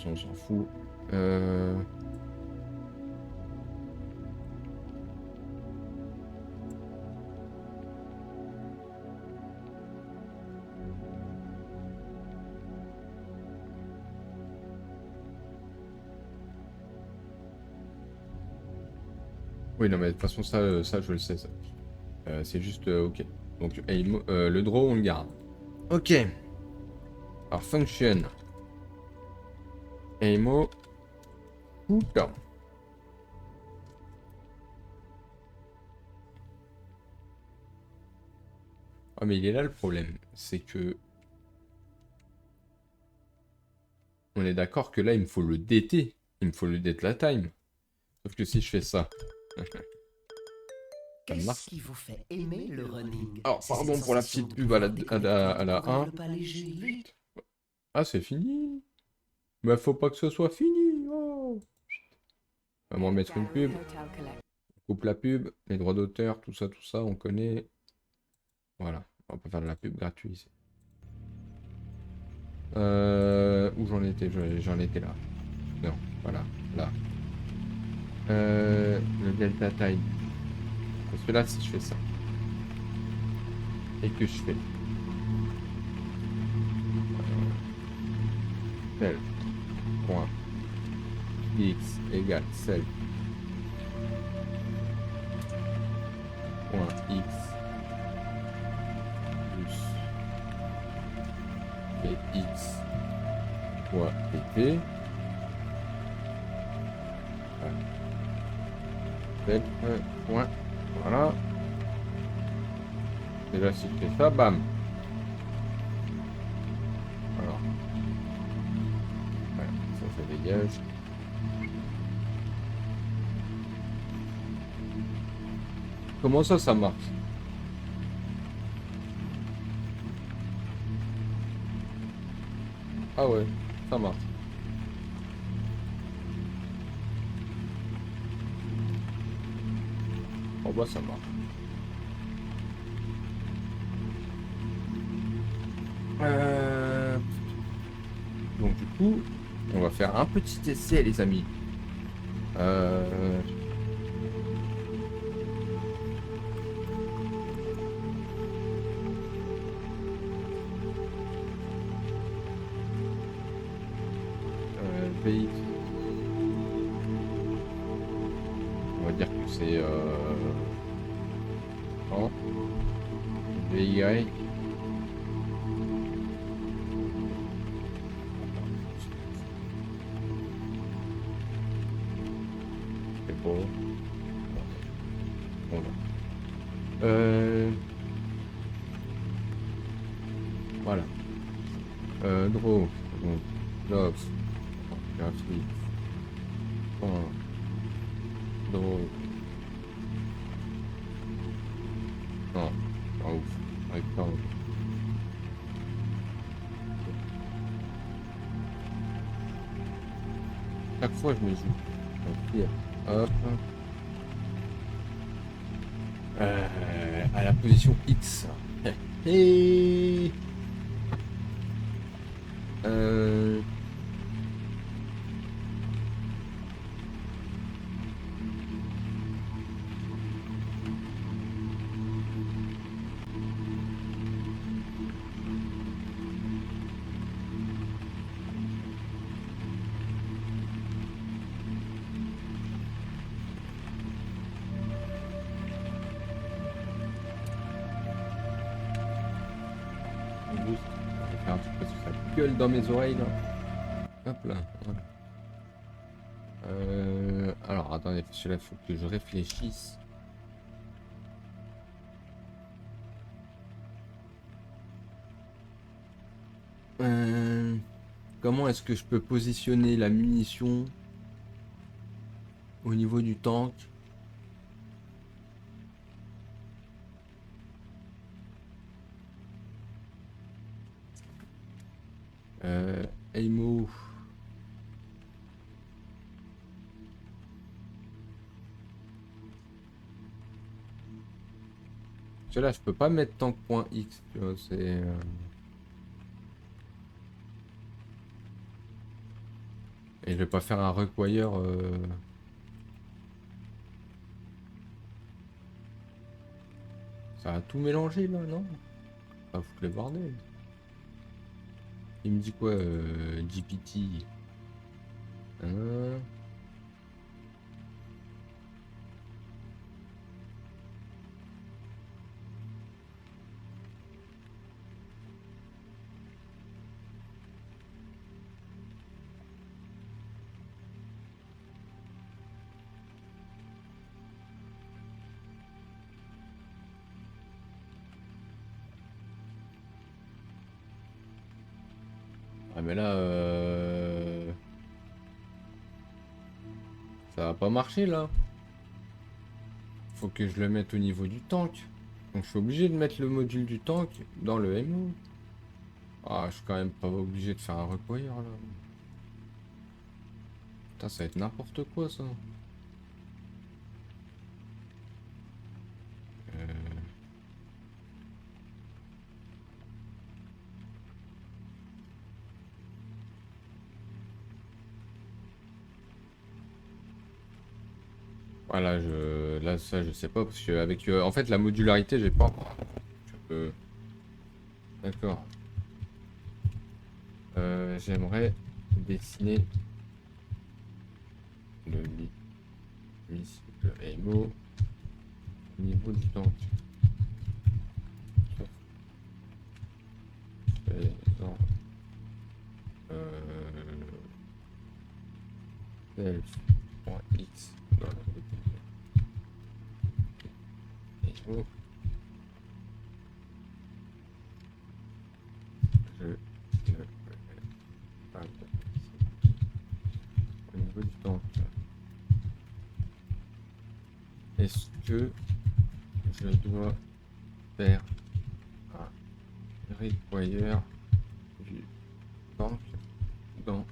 On s'en fout. Euh... Oui, non, mais de toute façon, ça je le sais, ça. C'est juste, ok. Donc, le draw, on le garde. Ok. Alors, function. Aimo. Cooldown. Ah, mais il est là le problème. C'est que. On est d'accord que là, il me faut le DT. Il me faut le date la time. Sauf que si je fais ça. Ça marche. Qu'est-ce qui vous fait aimer le running? Alors, C'est pardon cette pour la sensation petite de pub à pouvoir la, à la, à déconnecter, de la courir 1. le pas léger, vite. Ah, c'est fini. Bah, faut pas que ce soit fini. Oh. On va mettre une pub. On coupe la pub. Les droits d'auteur, tout ça, on connaît. Voilà. On va pas faire de la pub gratuite ici. Où j'en étais? J'en étais là. Non, voilà. Là. Le delta time. Parce que là, si je fais ça. Et que je fais. Self. Point. X égale self. Point X. Plus. X. Point PT. Self. Point. Voilà. Et là, si je fais ça, bam. Alors. Voilà, ça dégage. Comment ça marche? Ah ouais, ça marche. En bas, ça marche. Donc du coup, on va faire un petit essai, les amis. VX. On va dire que c'est non. VY. C'est beau. Bon, voilà. Draw. Donc, logs. Graphique. Point. Draw. Non, pas ouf. Rectangle. Chaque fois, je me joue. Donc, here. Hop. À la position X. Et... Juste, je vais faire un truc parce que ça gueule dans mes oreilles là. Hop là. Voilà. Alors, attendez, celui-là, il faut que je réfléchisse. Comment est-ce que je peux positionner la munition au niveau du tank? Aimo. Là, je peux pas mettre tank.x, tu vois, c'est... Et je vais pas faire un require... Ça a tout mélangé, là, non? Pas foutre le bordel. Il me dit quoi, GPT? Hein? Ah mais là, ça va pas marcher là. Faut que je le mette au niveau du tank. Donc je suis obligé de mettre le module du tank dans le MO. Ah, je suis quand même pas obligé de faire un require là. Putain, ça va être n'importe quoi ça. Voilà, là ça je sais pas parce que avec en fait la modularité j'ai pas encore. Je peux... D'accord. J'aimerais dessiner le MO au niveau du tank. Faisant self.x dans la MO. Je le au niveau du tank. Est-ce que je dois faire un require du tank dans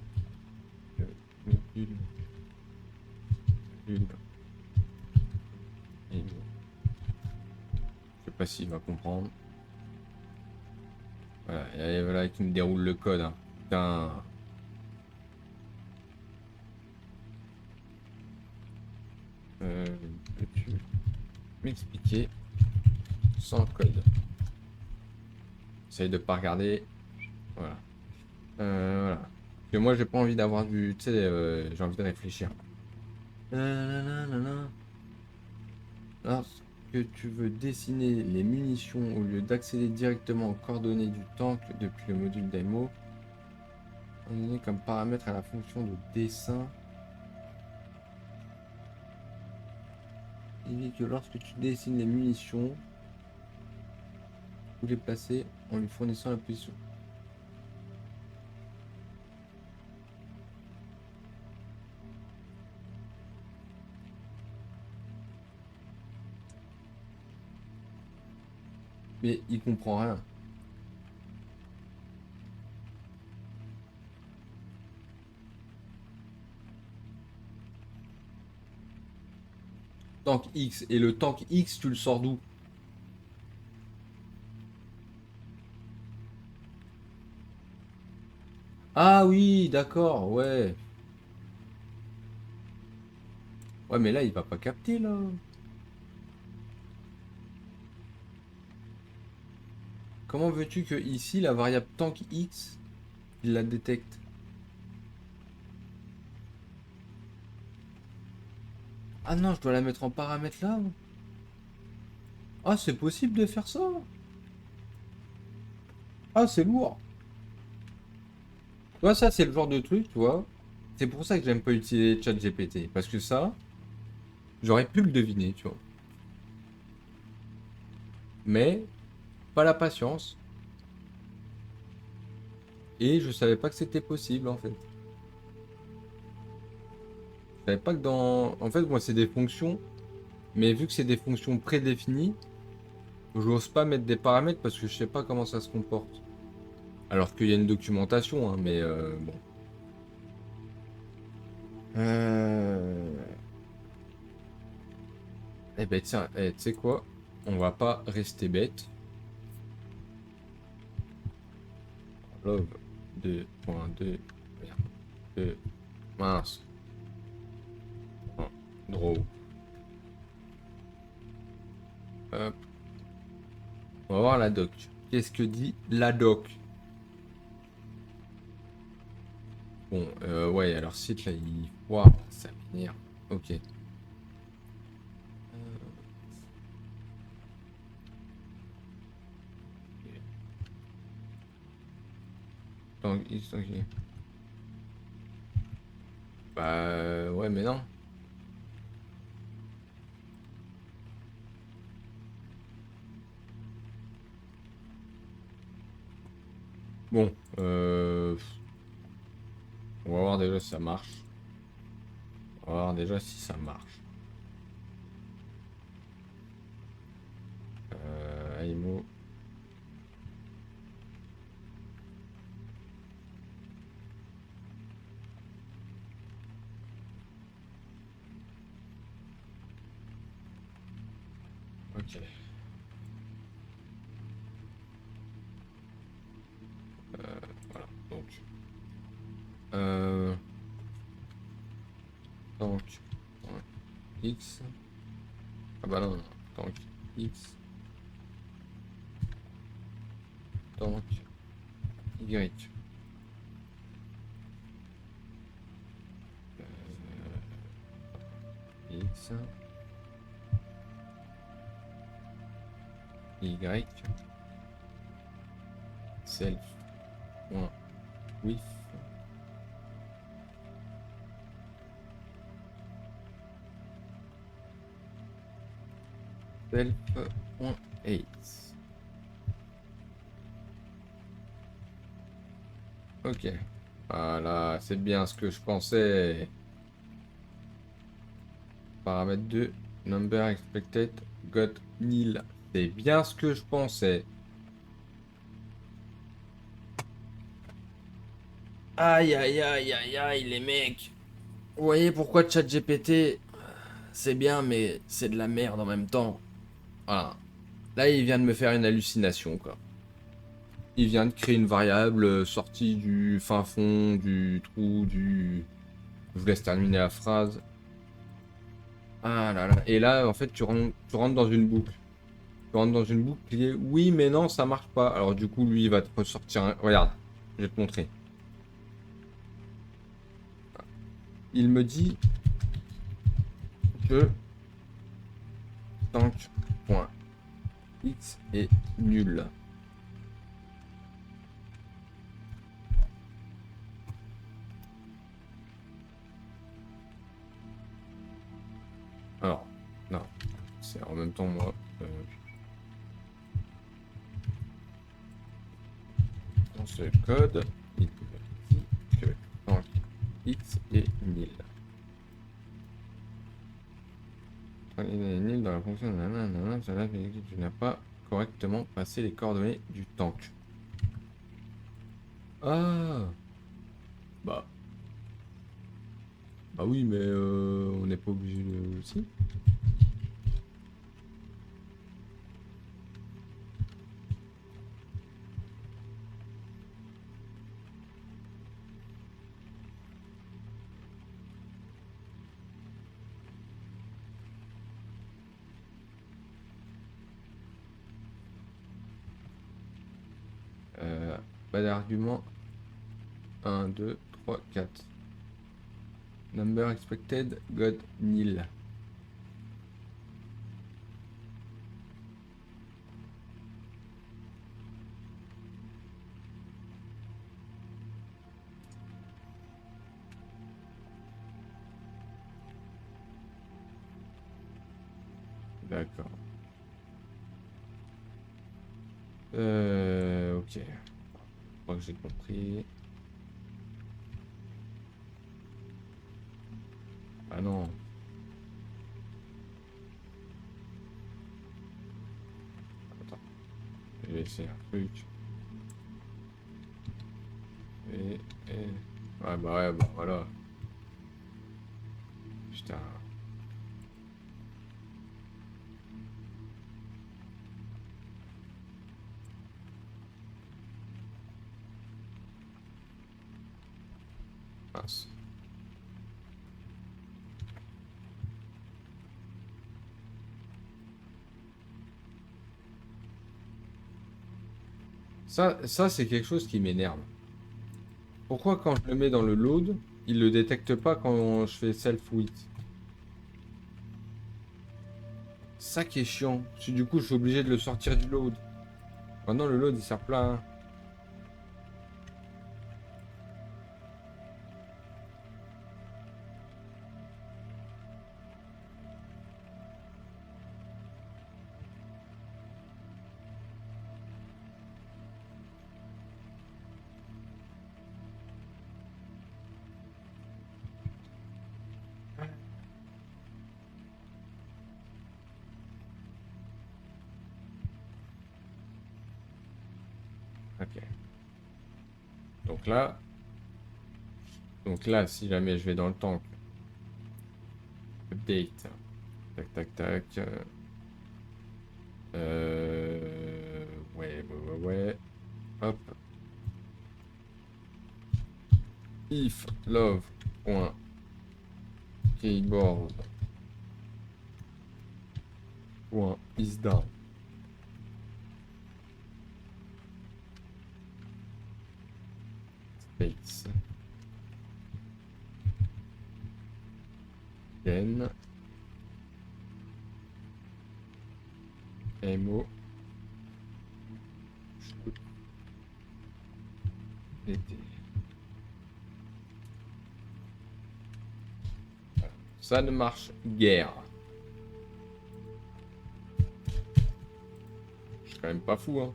le module et je sais pas s'il va comprendre. Voilà, et voilà qui me déroule le code. Hein. Putain. Peux-tu m'expliquer sans code? Essaye de pas regarder. Voilà. Voilà. Parce que moi j'ai pas envie d'avoir du... Tu sais, j'ai envie de réfléchir. Lorsque tu veux dessiner les munitions au lieu d'accéder directement aux coordonnées du tank depuis le module d'AMO, on donné comme paramètre à la fonction de dessin. Il dit que lorsque tu dessines les munitions, vous les placez en lui fournissant la position. Mais il comprend rien. Tank X. Et le tank X, tu le sors d'où? Ah oui, d'accord, ouais. Ouais, mais là, il va pas capter, là. Comment veux-tu que ici, la variable tank X, il la détecte? Ah non, je dois la mettre en paramètre là. Ah, c'est possible de faire ça? Ah, c'est lourd. Tu vois, ça, c'est le genre de truc, tu vois. C'est pour ça que j'aime pas utiliser ChatGPT. Parce que ça, j'aurais pu le deviner, tu vois. Mais, pas la patience. Et je savais pas que c'était possible, en fait. Je savais pas que dans... En fait, moi, c'est des fonctions. Mais vu que c'est des fonctions prédéfinies, j'ose pas mettre des paramètres parce que je sais pas comment ça se comporte. Alors qu'il y a une documentation, hein, mais bon. Eh ben tiens, tu sais quoi? On va pas rester bête. Love 2.2. Merde. 2. Mince. Draw. Hop. On va voir la doc. Qu'est-ce que dit la doc? Bon, ouais, alors site là, il... Waouh, ça m'énerve. Ok. Donc, ok. Bah, ouais, mais non. Bon, on va voir déjà si ça marche. On va voir déjà si ça marche. IMO. Ok. Voilà, donc. Euh, donc. X. Ah bah non, non. Donc X. Donc Y. X. Y. Self. Point. With. Self. Point 8. Ok. Voilà, c'est bien ce que je pensais. Paramètre 2. Number expected. Got nil. C'est bien ce que je pensais. Aïe aïe aïe aïe aïe les mecs. Vous voyez pourquoi ChatGPT c'est bien mais c'est de la merde en même temps. Voilà. Là il vient de me faire une hallucination quoi. Il vient de créer une variable sortie du fin fond, du trou, du... Je vous laisse terminer la phrase. Ah là là. Et là en fait tu rentres dans une boucle. Tu rentres dans une boucle qui est oui mais non ça marche pas. Alors du coup lui il va te ressortir un... Regarde, je vais te montrer. Il me dit que tank.x est nul. Alors, non, c'est en même temps moi. Dans ce code, il me dit que tank x est nil. Il est nil dans la fonction nanana, cela fait que tu n'as pas correctement passé les coordonnées du tank. Ah, bah, bah oui, mais on n'est pas obligé de. Si. Pas d'argument. 1, 2, 3, 4. Number expected, got nil. D'accord. Ok. Je crois que j'ai compris. Ah non. Attends. Je vais essayer un truc. Et... ouais, bah voilà. Putain. Mince. Ça c'est quelque chose qui m'énerve. Pourquoi quand je le mets dans le load, il le détecte pas quand je fais self-wit? Ça qui est chiant. Parce que du coup, je suis obligé de le sortir du load. Maintenant, le load, il sert plus à rien. Ok. Donc là, si jamais je vais dans le tank, update, tac, tac, tac. Ouais. Hop. If love point keyboard point is down. Space. Then. MO. DT. Ça ne marche guère. Je suis quand même pas fou, hein.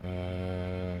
Euh...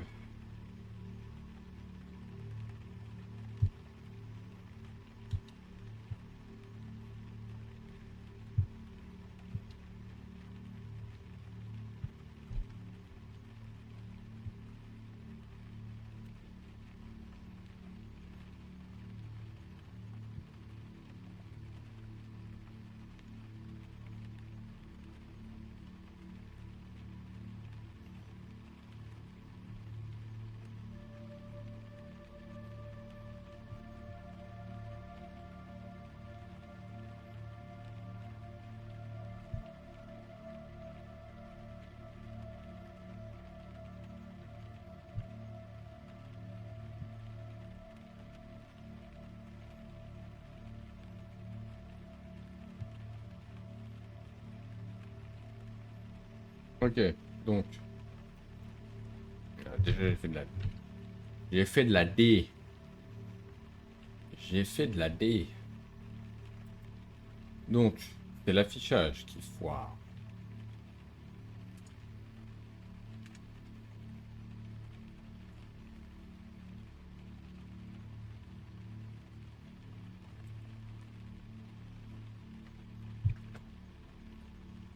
Ok, donc déjà j'ai fait de la j'ai fait de la D. J'ai fait de la D. Donc, c'est l'affichage qui foire.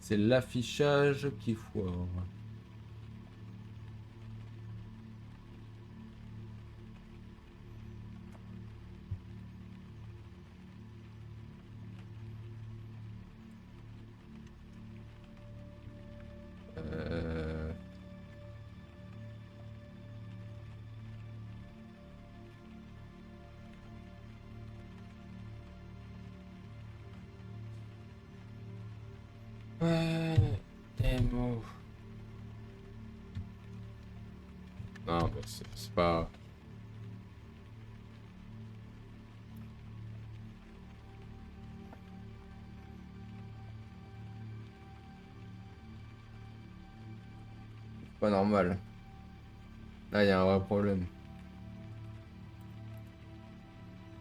C'est l'affichage qui foire. Euh... Ouais, démo. Non, mais c'est pas... pas normal. Là, il y a un vrai problème.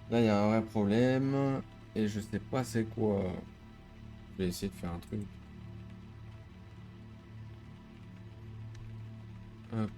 Là, il y a un vrai problème. Et je sais pas c'est quoi. Je vais essayer de faire un truc. Hop.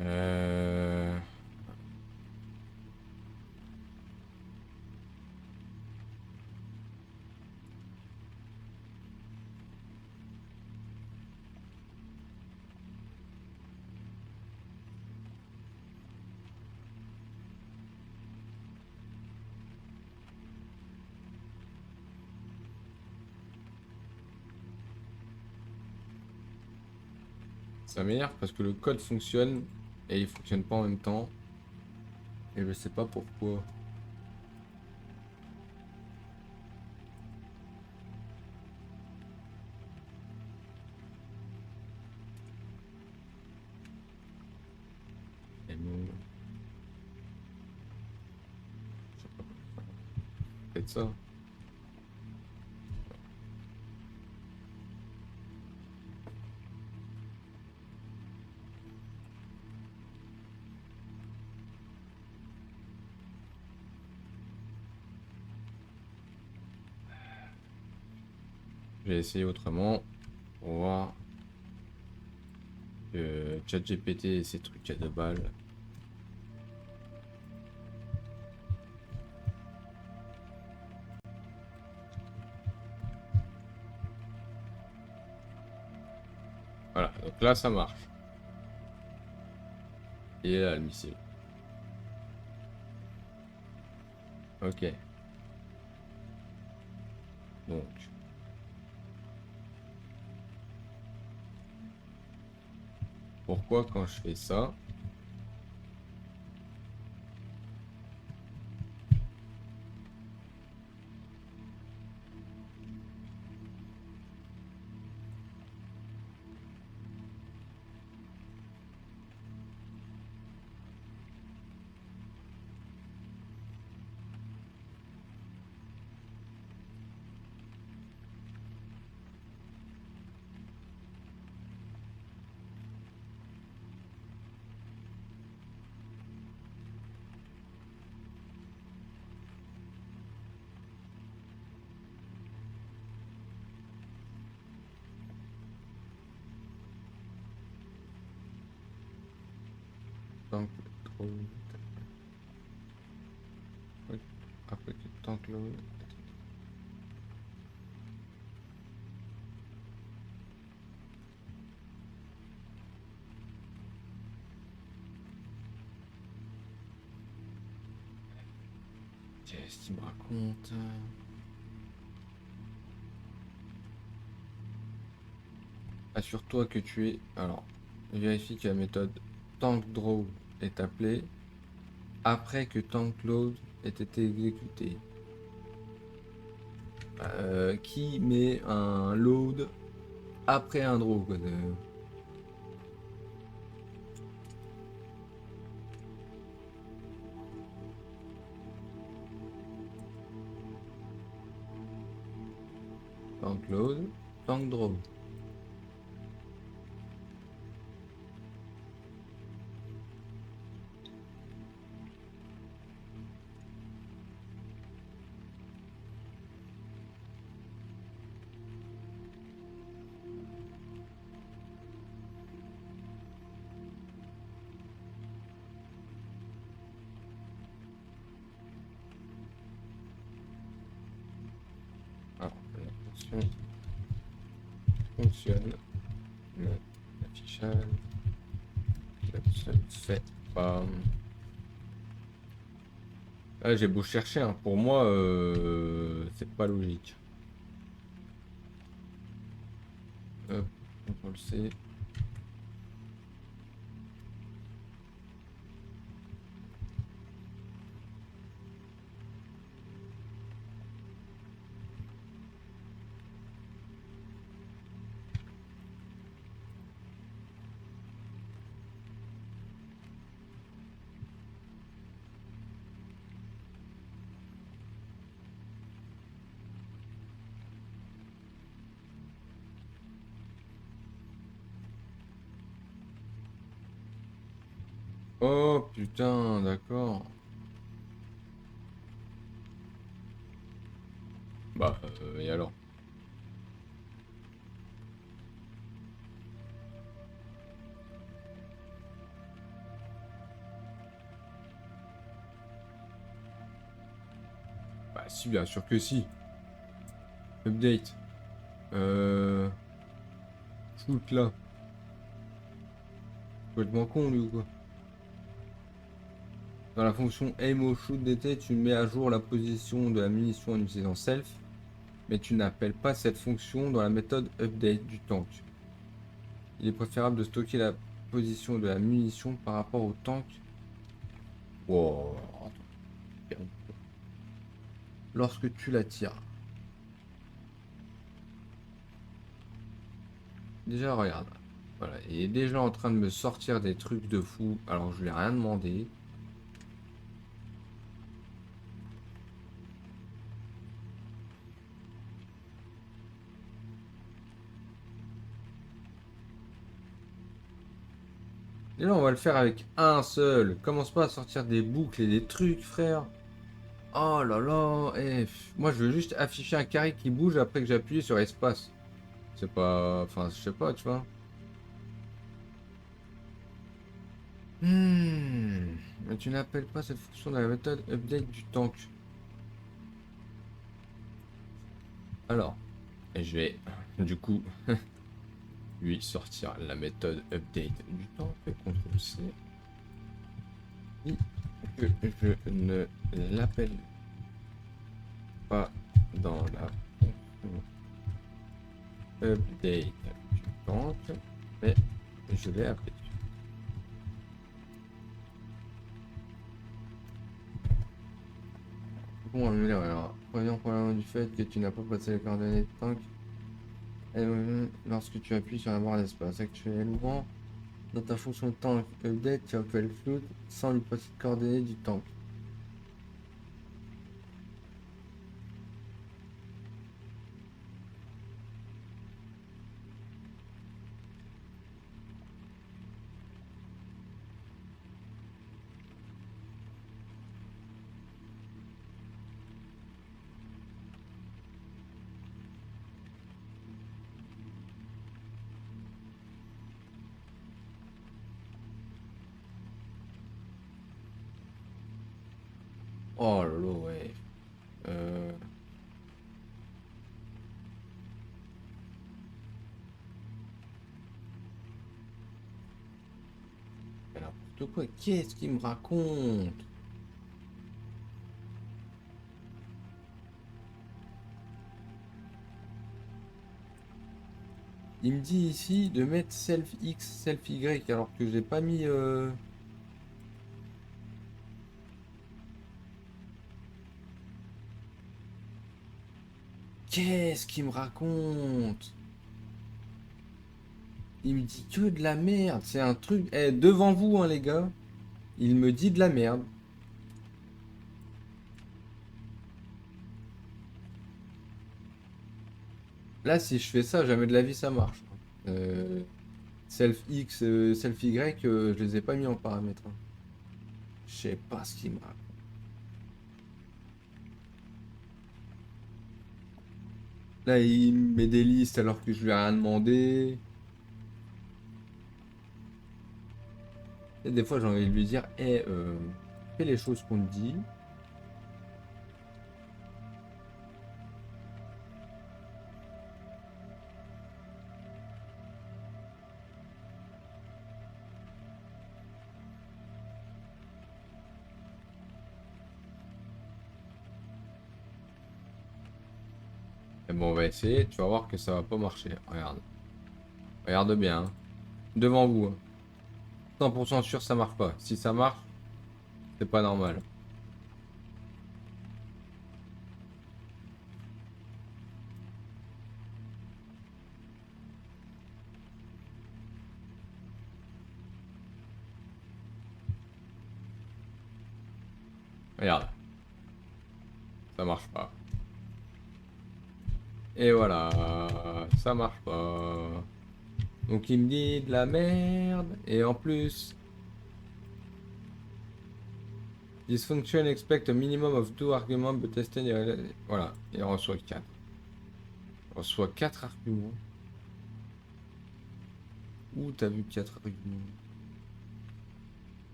Euh... Ça m'énerve parce que le code fonctionne et il fonctionne pas en même temps. Et je sais pas pourquoi. Et bon, je sais pas. Peut-être ça. Je vais essayer autrement pour voir que ChatGPT et ces trucs à 2 balles. Voilà, donc là ça marche. Et là le missile. Ok. Donc. Pourquoi quand je fais ça, tant que trop... Après que tant que l'eau... Qu'est-ce qu'il me raconte? Assure-toi que tu es... Alors, vérifie que la méthode tankDraw est appelée après que tankLoad ait été exécuté. Qui met un load après un draw quoi, Tank load. Tank drop. Alors, l'attention fonctionne, mais l'affichage ne se fait pas. Ah, j'ai beau chercher, hein. Pour moi, c'est pas logique. Hop, CTRL C. Oh putain, d'accord. Bah, et alors? Bah si, bien sûr que si. Update. Euh... Shoot là. Complètement con lui ou quoi? Dans la fonction aim au shoot DT, tu mets à jour la position de la munition en utilisant self, mais tu n'appelles pas cette fonction dans la méthode update du tank. Il est préférable de stocker la position de la munition par rapport au tank. Wow. Attends. Lorsque tu la tires. Déjà, regarde. Voilà, il est déjà en train de me sortir des trucs de fou, alors je lui ai rien demandé. Et là, on va le faire avec un seul. Commence pas à sortir des boucles et des trucs, frère. Oh là là. Moi, je veux juste afficher un carré qui bouge après que j'appuie sur espace. C'est pas... Enfin, je sais pas, tu vois. Mais tu n'appelles pas cette fonction dans la méthode update du tank. Alors, je vais du coup lui sortir la méthode update du tank. CTRL C. Et que je ne l'appelle pas dans la fonction update du tank, mais je l'ai appelé. Bon, alors, préviens probablement du fait que tu n'as pas passé les coordonnées de tank lorsque tu appuies sur la barre d'espace. Actuellement, dans ta fonction tank update, tu appelles float sans lui passer de coordonnées du tank. Oh là là, ouais. Euh... mais n'importe quoi, qu'est-ce qu'il me raconte? Il me dit ici de mettre self X, self Y, alors que j'ai pas mis... Qu'est-ce qu'il me raconte? Il me dit que de la merde, c'est un truc... Eh, devant vous, hein, les gars. Il me dit de la merde. Là, si je fais ça, jamais de la vie ça marche. Self X, self Y, je les ai pas mis en paramètre, hein. Je sais pas ce qu'il m'a. Là, il met des listes alors que je lui ai rien demandé. Et des fois, j'ai envie de lui dire, fais les choses qu'on te dit. Et bon, on va essayer. Tu vas voir que ça va pas marcher. Regarde. Regarde bien, hein. Devant vous, hein. 100% sûr, ça marche pas. Si ça marche, c'est pas normal. Regarde. Ça marche pas. Et voilà. Ça marche pas. Donc il me dit de la merde. Et en plus, this function expect a minimum of 2 arguments but tested. Voilà. Il reçoit 4. Il reçoit 4 arguments. Où t'as vu 4 arguments?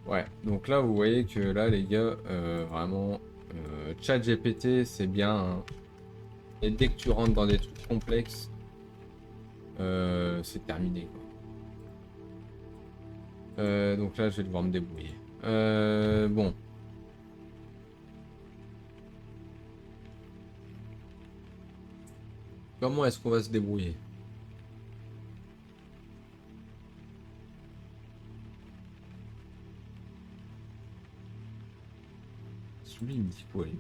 Ouais, donc là vous voyez que là les gars, vraiment, ChatGPT c'est bien, hein. Et dès que tu rentres dans des trucs complexes, c'est terminé, quoi. Donc là je vais devoir me débrouiller. Bon. Comment est-ce qu'on va se débrouiller? Celui il me dit quoi lui?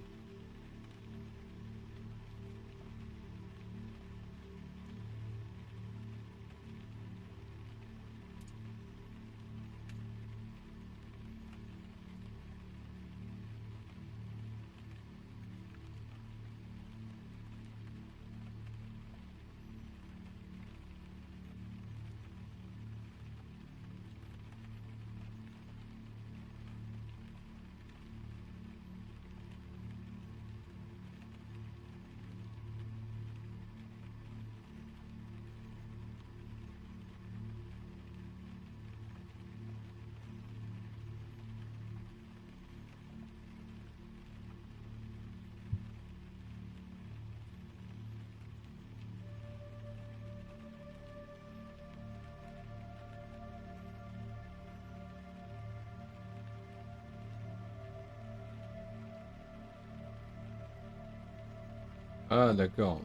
Ah d'accord.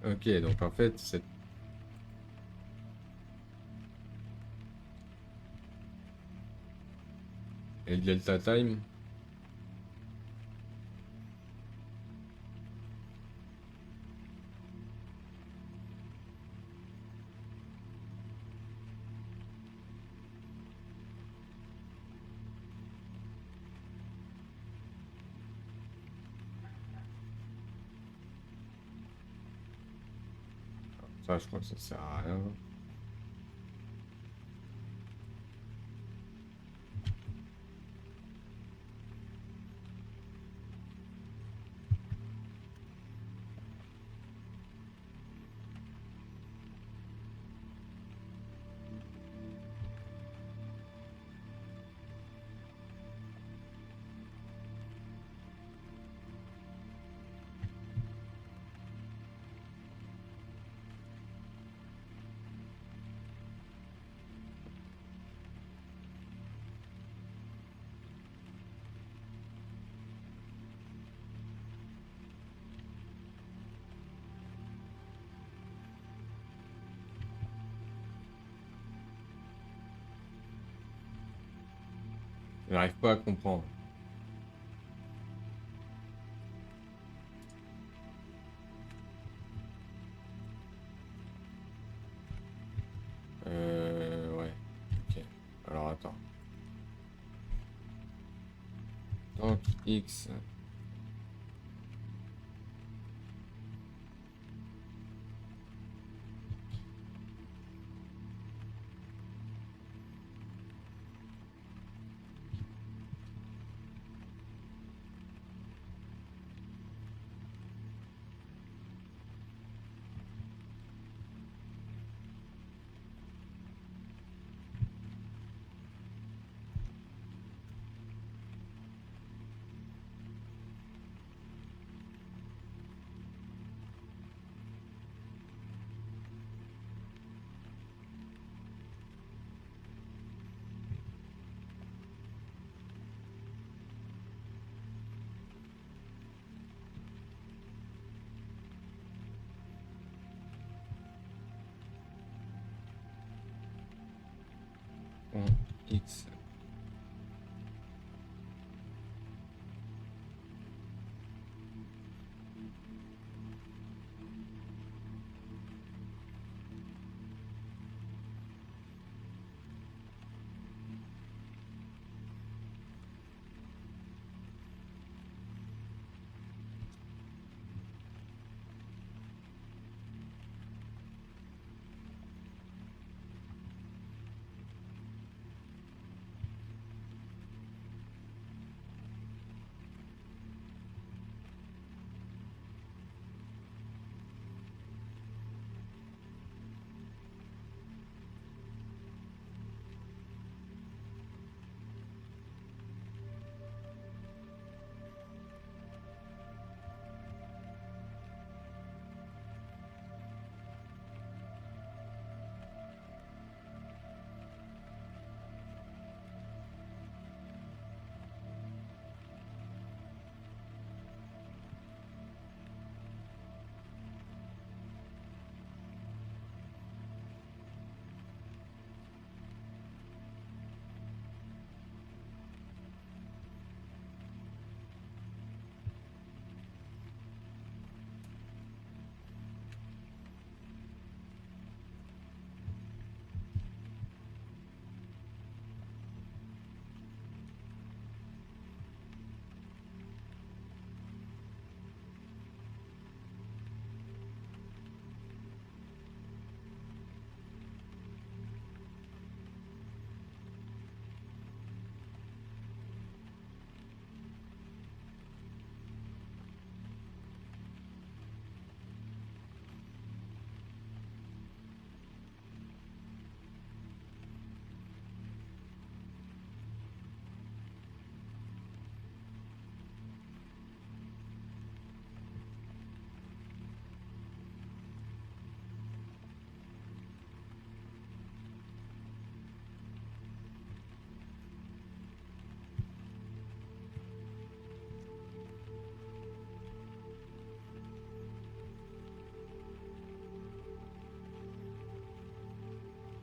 Ok, donc en fait c'est... Et le delta time? Ça je crois que ça sert à rien. Je n'arrive pas à comprendre. X. X.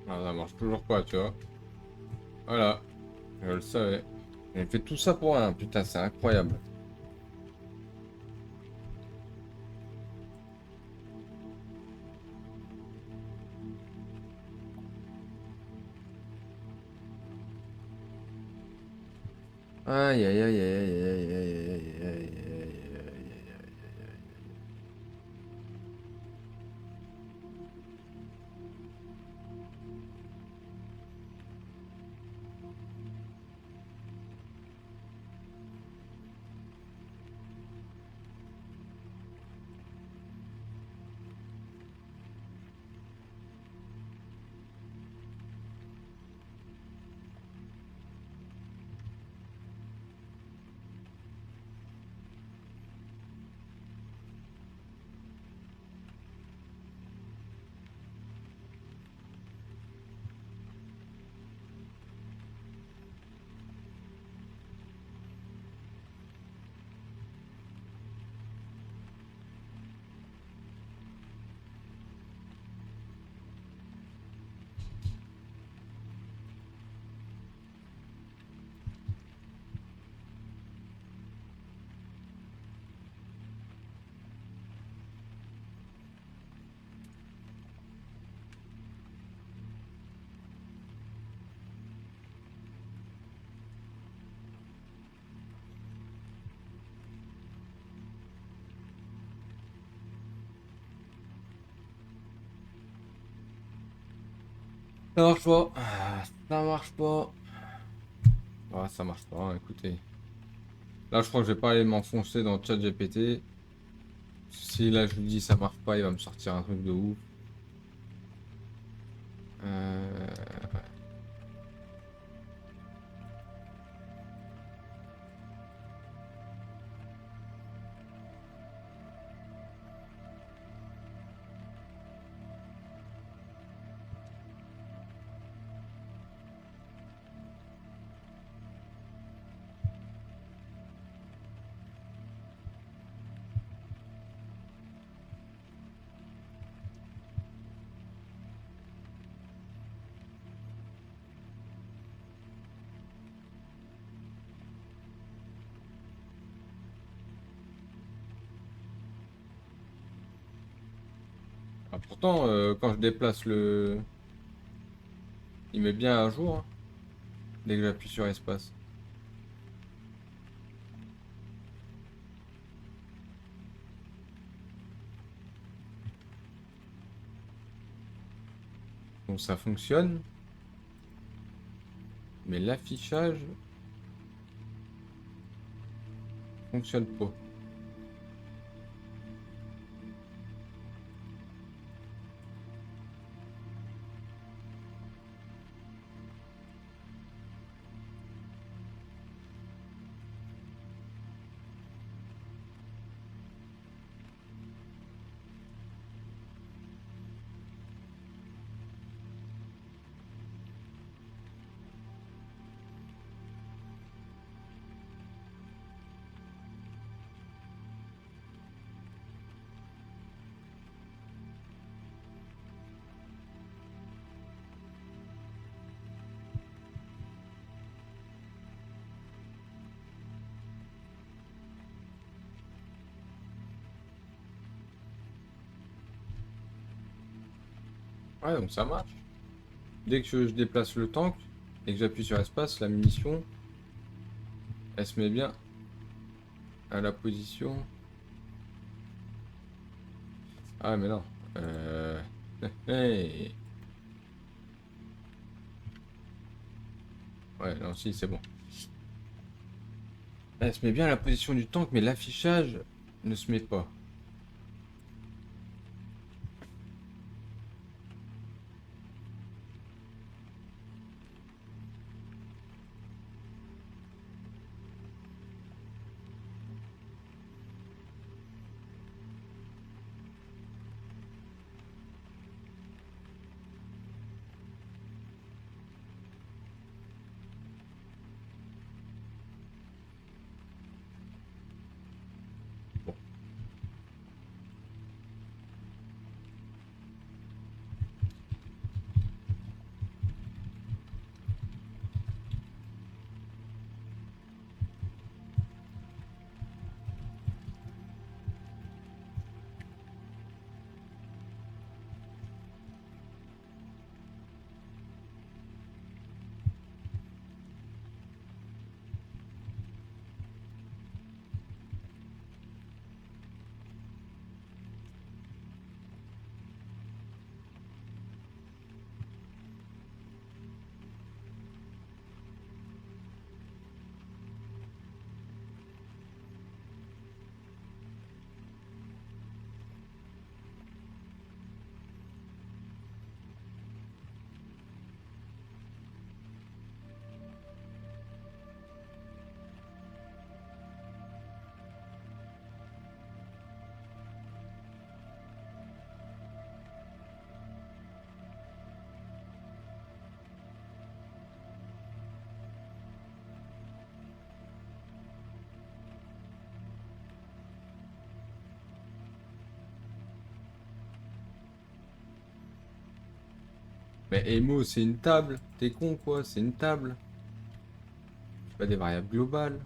Ah, ça marche toujours pas, tu vois. Voilà, je le savais. J'ai fait tout ça pour rien, putain, c'est incroyable. Aïe, aïe, aïe, aïe, aïe, aïe, aïe, aïe, aïe, aïe, aïe, aïe. Ça marche pas. Ça marche pas. Ouais, ça marche pas, hein, écoutez. Là, je crois que je vais pas aller m'enfoncer dans le chat GPT. Si là, je lui dis ça marche pas, il va me sortir un truc de ouf. Euh... Ah, pourtant, quand je déplace le... Il met bien à jour, hein, dès que j'appuie sur espace. Donc ça fonctionne. Mais l'affichage fonctionne pas. Ouais, donc ça marche. Dès que je déplace le tank et que j'appuie sur espace, la munition, elle se met bien à la position. Ah, mais non. Hey. Ouais, non, si, c'est bon. Elle se met bien à la position du tank, mais l'affichage ne se met pas. Bon. Mais Emo, c'est une table. T'es con, quoi? C'est une table. C'est pas des variables globales.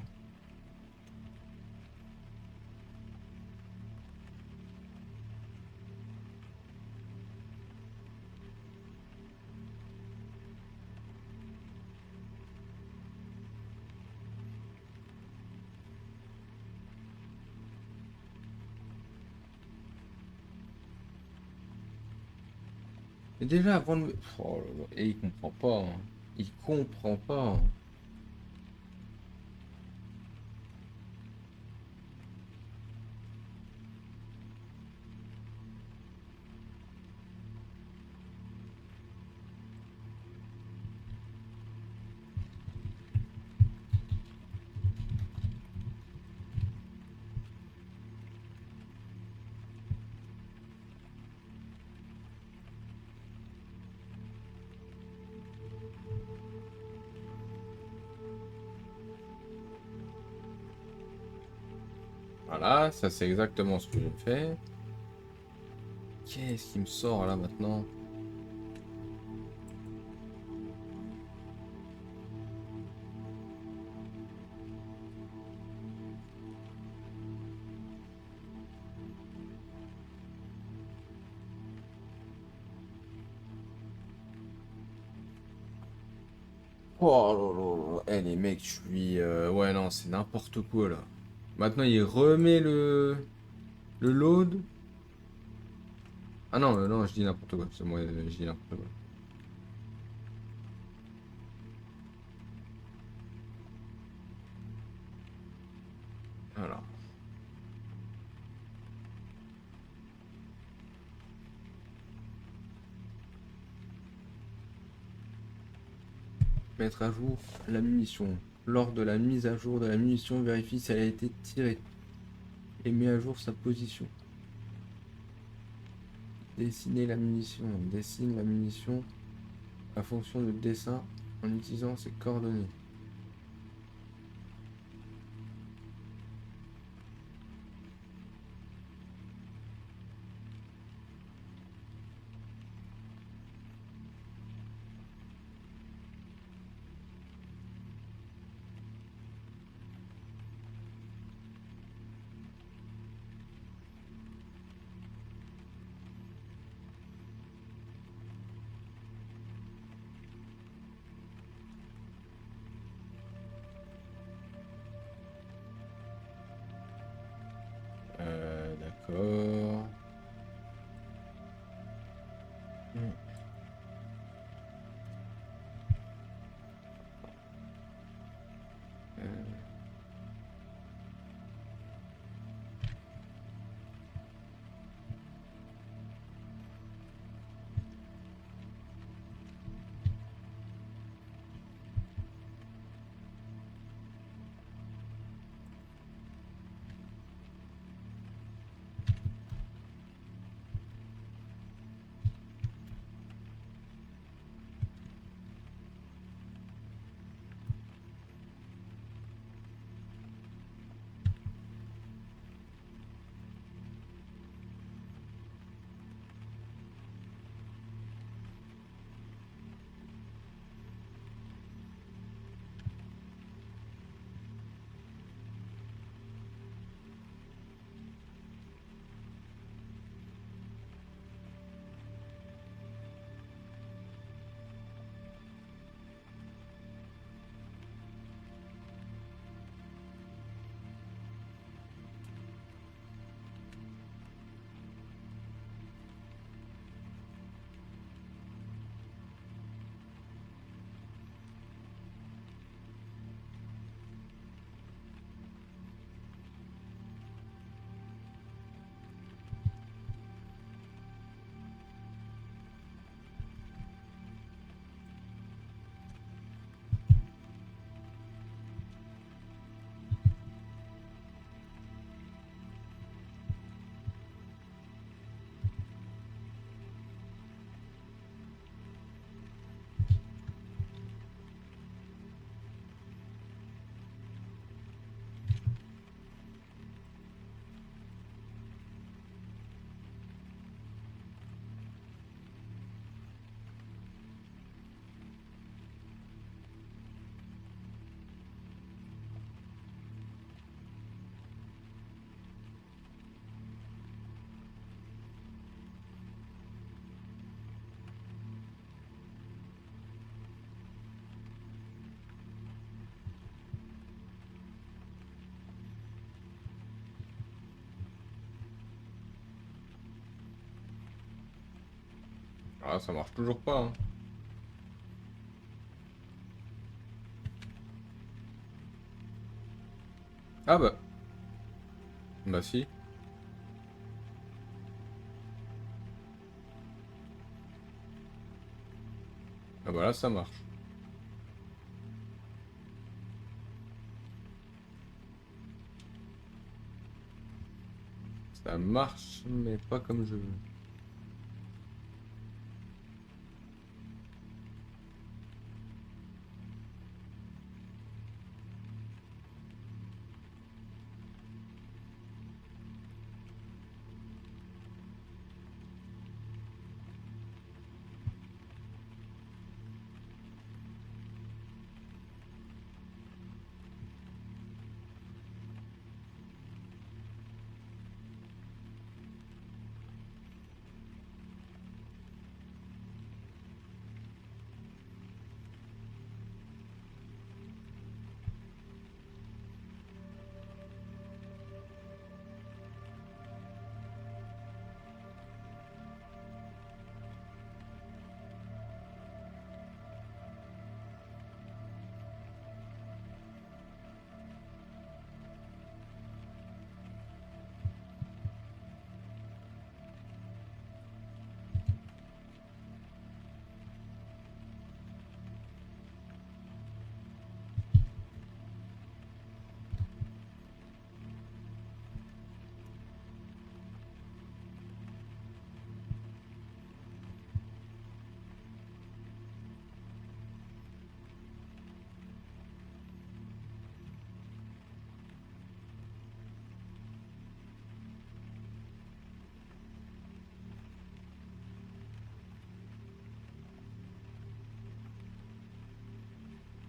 Et déjà, avant de me... Oh là là, et il comprend pas, hein. Il comprend pas, hein. Voilà, ça c'est exactement ce que j'ai fait. Qu'est-ce qui me sort là maintenant? Oh là là là. Eh les mecs, je suis... Ouais non, c'est n'importe quoi là. Maintenant il remet le load. Ah non, non, je dis n'importe quoi. C'est moi, je dis n'importe quoi. Voilà. Mettre à jour la munition. Lors de la mise à jour de la munition, vérifie si elle a été tirée. Et met à jour sa position. Dessiner la munition. Dessine la munition. La fonction de dessin en utilisant ses coordonnées. D'accord. Hmm. Euh, Ah, ça marche toujours pas, hein. Ah bah. Bah si. Ah bah là, ça marche. Ça marche, mais pas comme je veux.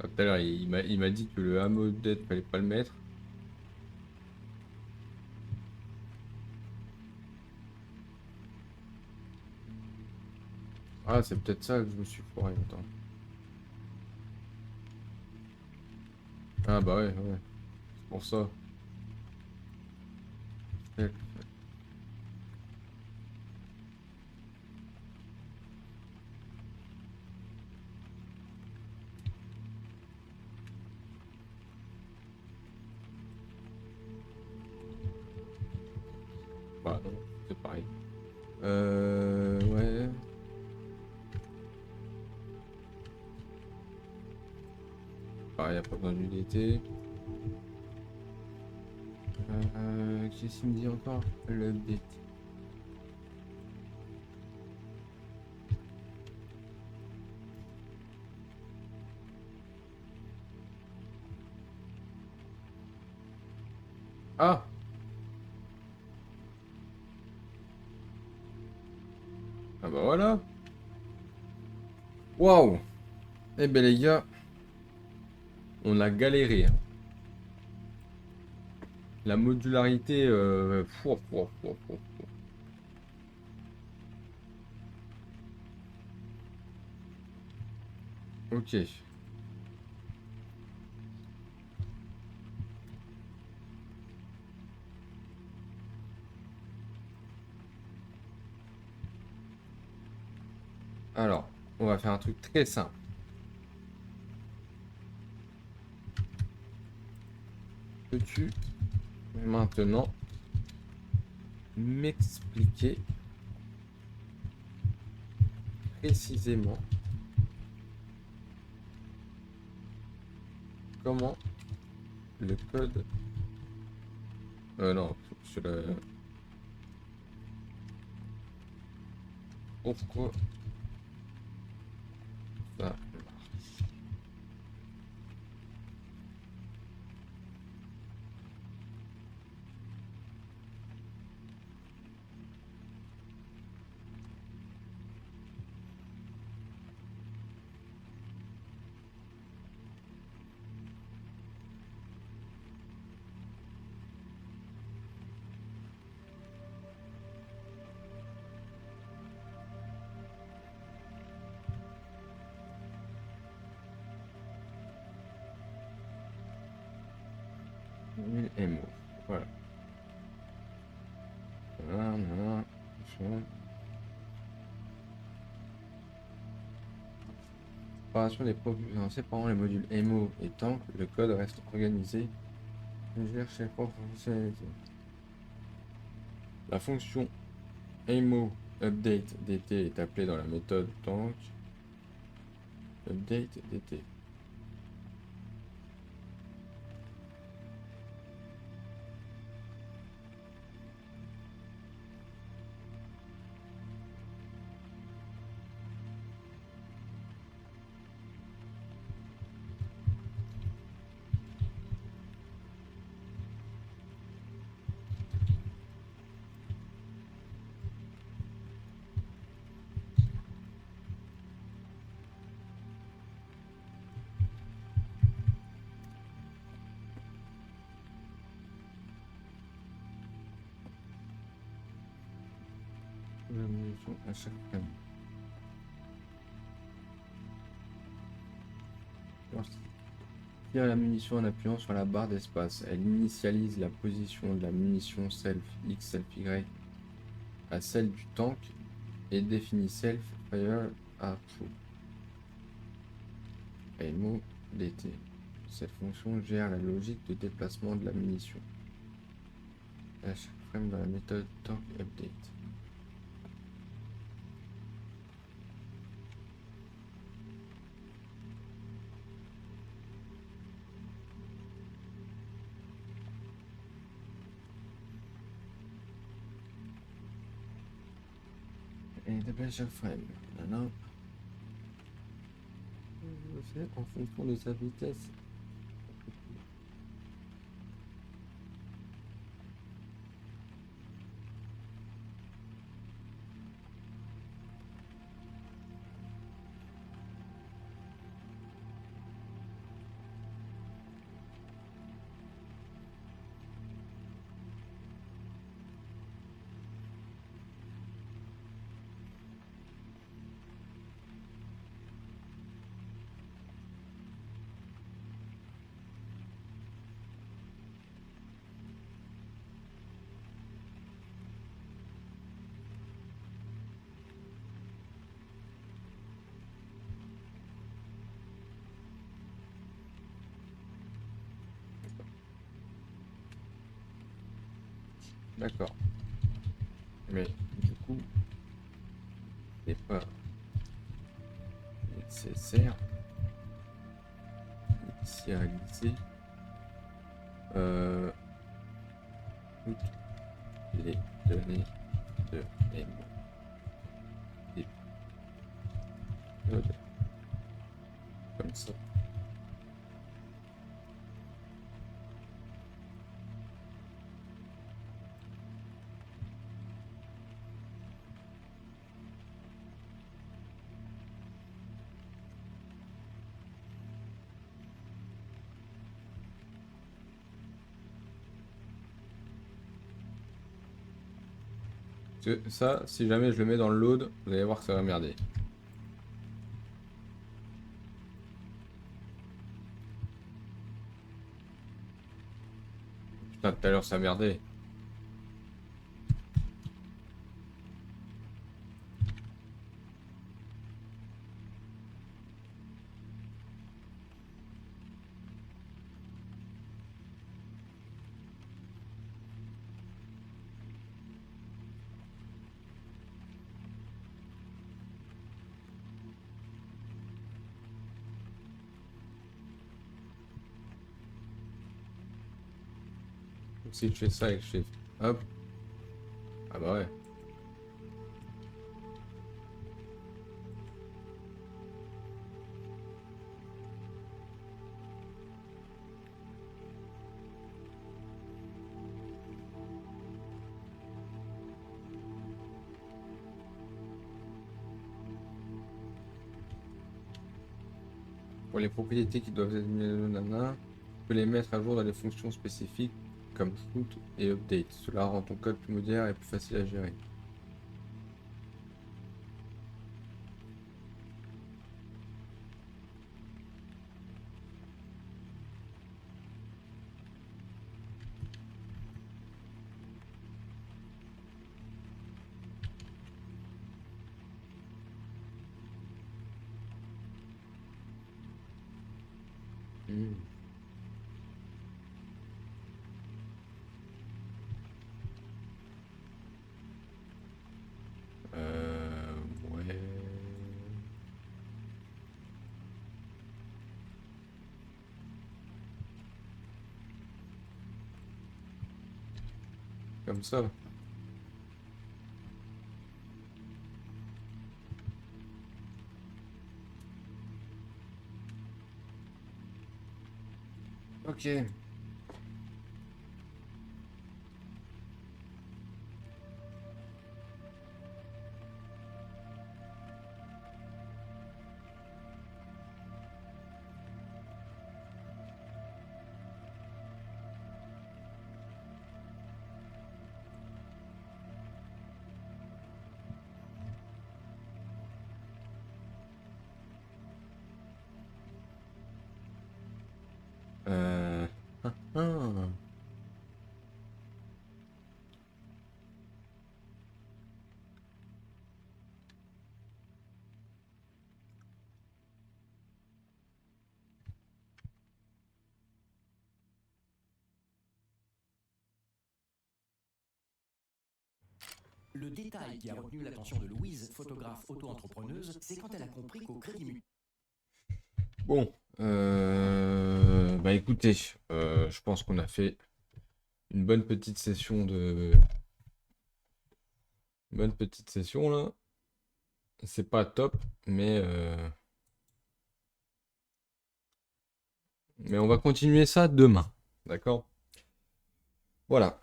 Ah, tout à l'heure, il m'a dit que le hameau d'aide, fallait pas le mettre. Ah, c'est peut-être ça que je me suis foiré. Attends. Ah bah ouais, ouais. C'est pour ça. Tac. Bah non, c'est pareil. Ouais. Pareil, y a pas besoin d'unité. Qu'est-ce qu'il me dit encore? L'update. Ah! Ah bah voilà! Waouh! Eh ben les gars, on a galéré, hein. La modularité, pouah, pouah, pouah, pouah, pouah. Ok. Alors, on va faire un truc très simple. Peux-tu maintenant m'expliquer précisément comment le code... non, sur le... Pourquoi ça... MO. Voilà. Voilà, voilà, machin. séparation des en séparant les modules EMO et tank, le code reste organisé. Je gère chaque fois fonctionnalité. La fonction EMO update dt est appelée dans la méthode tank update dt. La munition à chaque frame. Tire la munition en appuyant sur la barre d'espace. Elle initialise la position de la munition self X self Y à celle du tank et définit self fire à true. EMO DT. Cette fonction gère la logique de déplacement de la munition à chaque frame dans la méthode tank update. Et d'appelle chaque frame. Maintenant, je le fais en fonction de sa vitesse. D'accord. Mais du coup, c'est pas nécessaire initialiser toutes les données de EMO et code comme ça. Parce que ça, si jamais je le mets dans le load, vous allez voir que ça va merder. Putain, tout à l'heure ça merdait. Donc si je fais ça et que je fais hop, ah bah ouais. Pour les propriétés qui doivent être mises nana, tu peux les mettre à jour dans des fonctions spécifiques comme shoot et update. Cela rend ton code plus moderne et plus facile à gérer. Hmm. Ouais. Comme ça. Ok. Ah, ah. Le détail qui a retenu l'attention de Louise, photographe auto-entrepreneuse, c'est quand elle a compris qu'au Crédit Mutuel. Bon. Bah écoutez, je pense qu'on a fait une bonne petite session de... Une bonne petite session là. C'est pas top, mais on va continuer ça demain. D'accord? Voilà.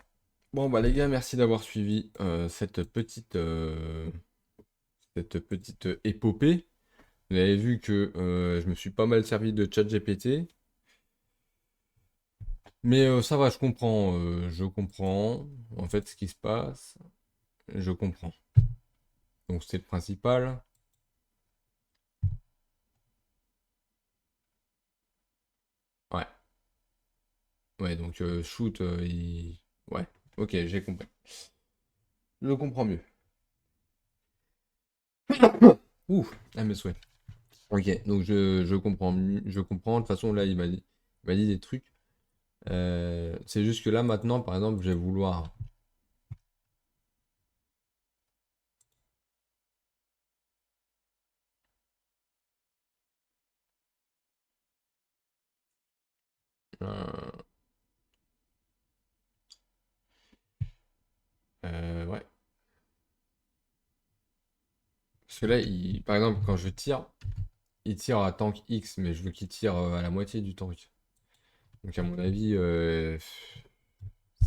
Bon bah les gars, merci d'avoir suivi cette petite épopée. Vous avez vu que je me suis pas mal servi de ChatGPT. Mais ça va, je comprends en fait ce qui se passe. Je comprends. Donc c'est le principal. Ouais. Ouais, donc shoot, Ouais, ok, j'ai compris. Je comprends mieux. Ouh, ah mes souhaits. Ok, donc je comprends je comprends. De toute façon, là, il m'a dit des trucs. C'est juste que là, maintenant, par exemple, je vais vouloir. euh, ouais. Parce que là, par exemple, quand je tire, il tire à tank X, mais je veux qu'il tire à la moitié du tank. Donc, à mon avis,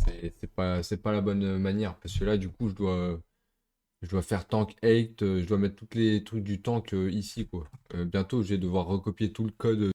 c'est pas la bonne manière. Parce que là, du coup, je dois faire tank 8, je dois mettre tous les trucs du tank ici, quoi. Bientôt, je vais devoir recopier tout le code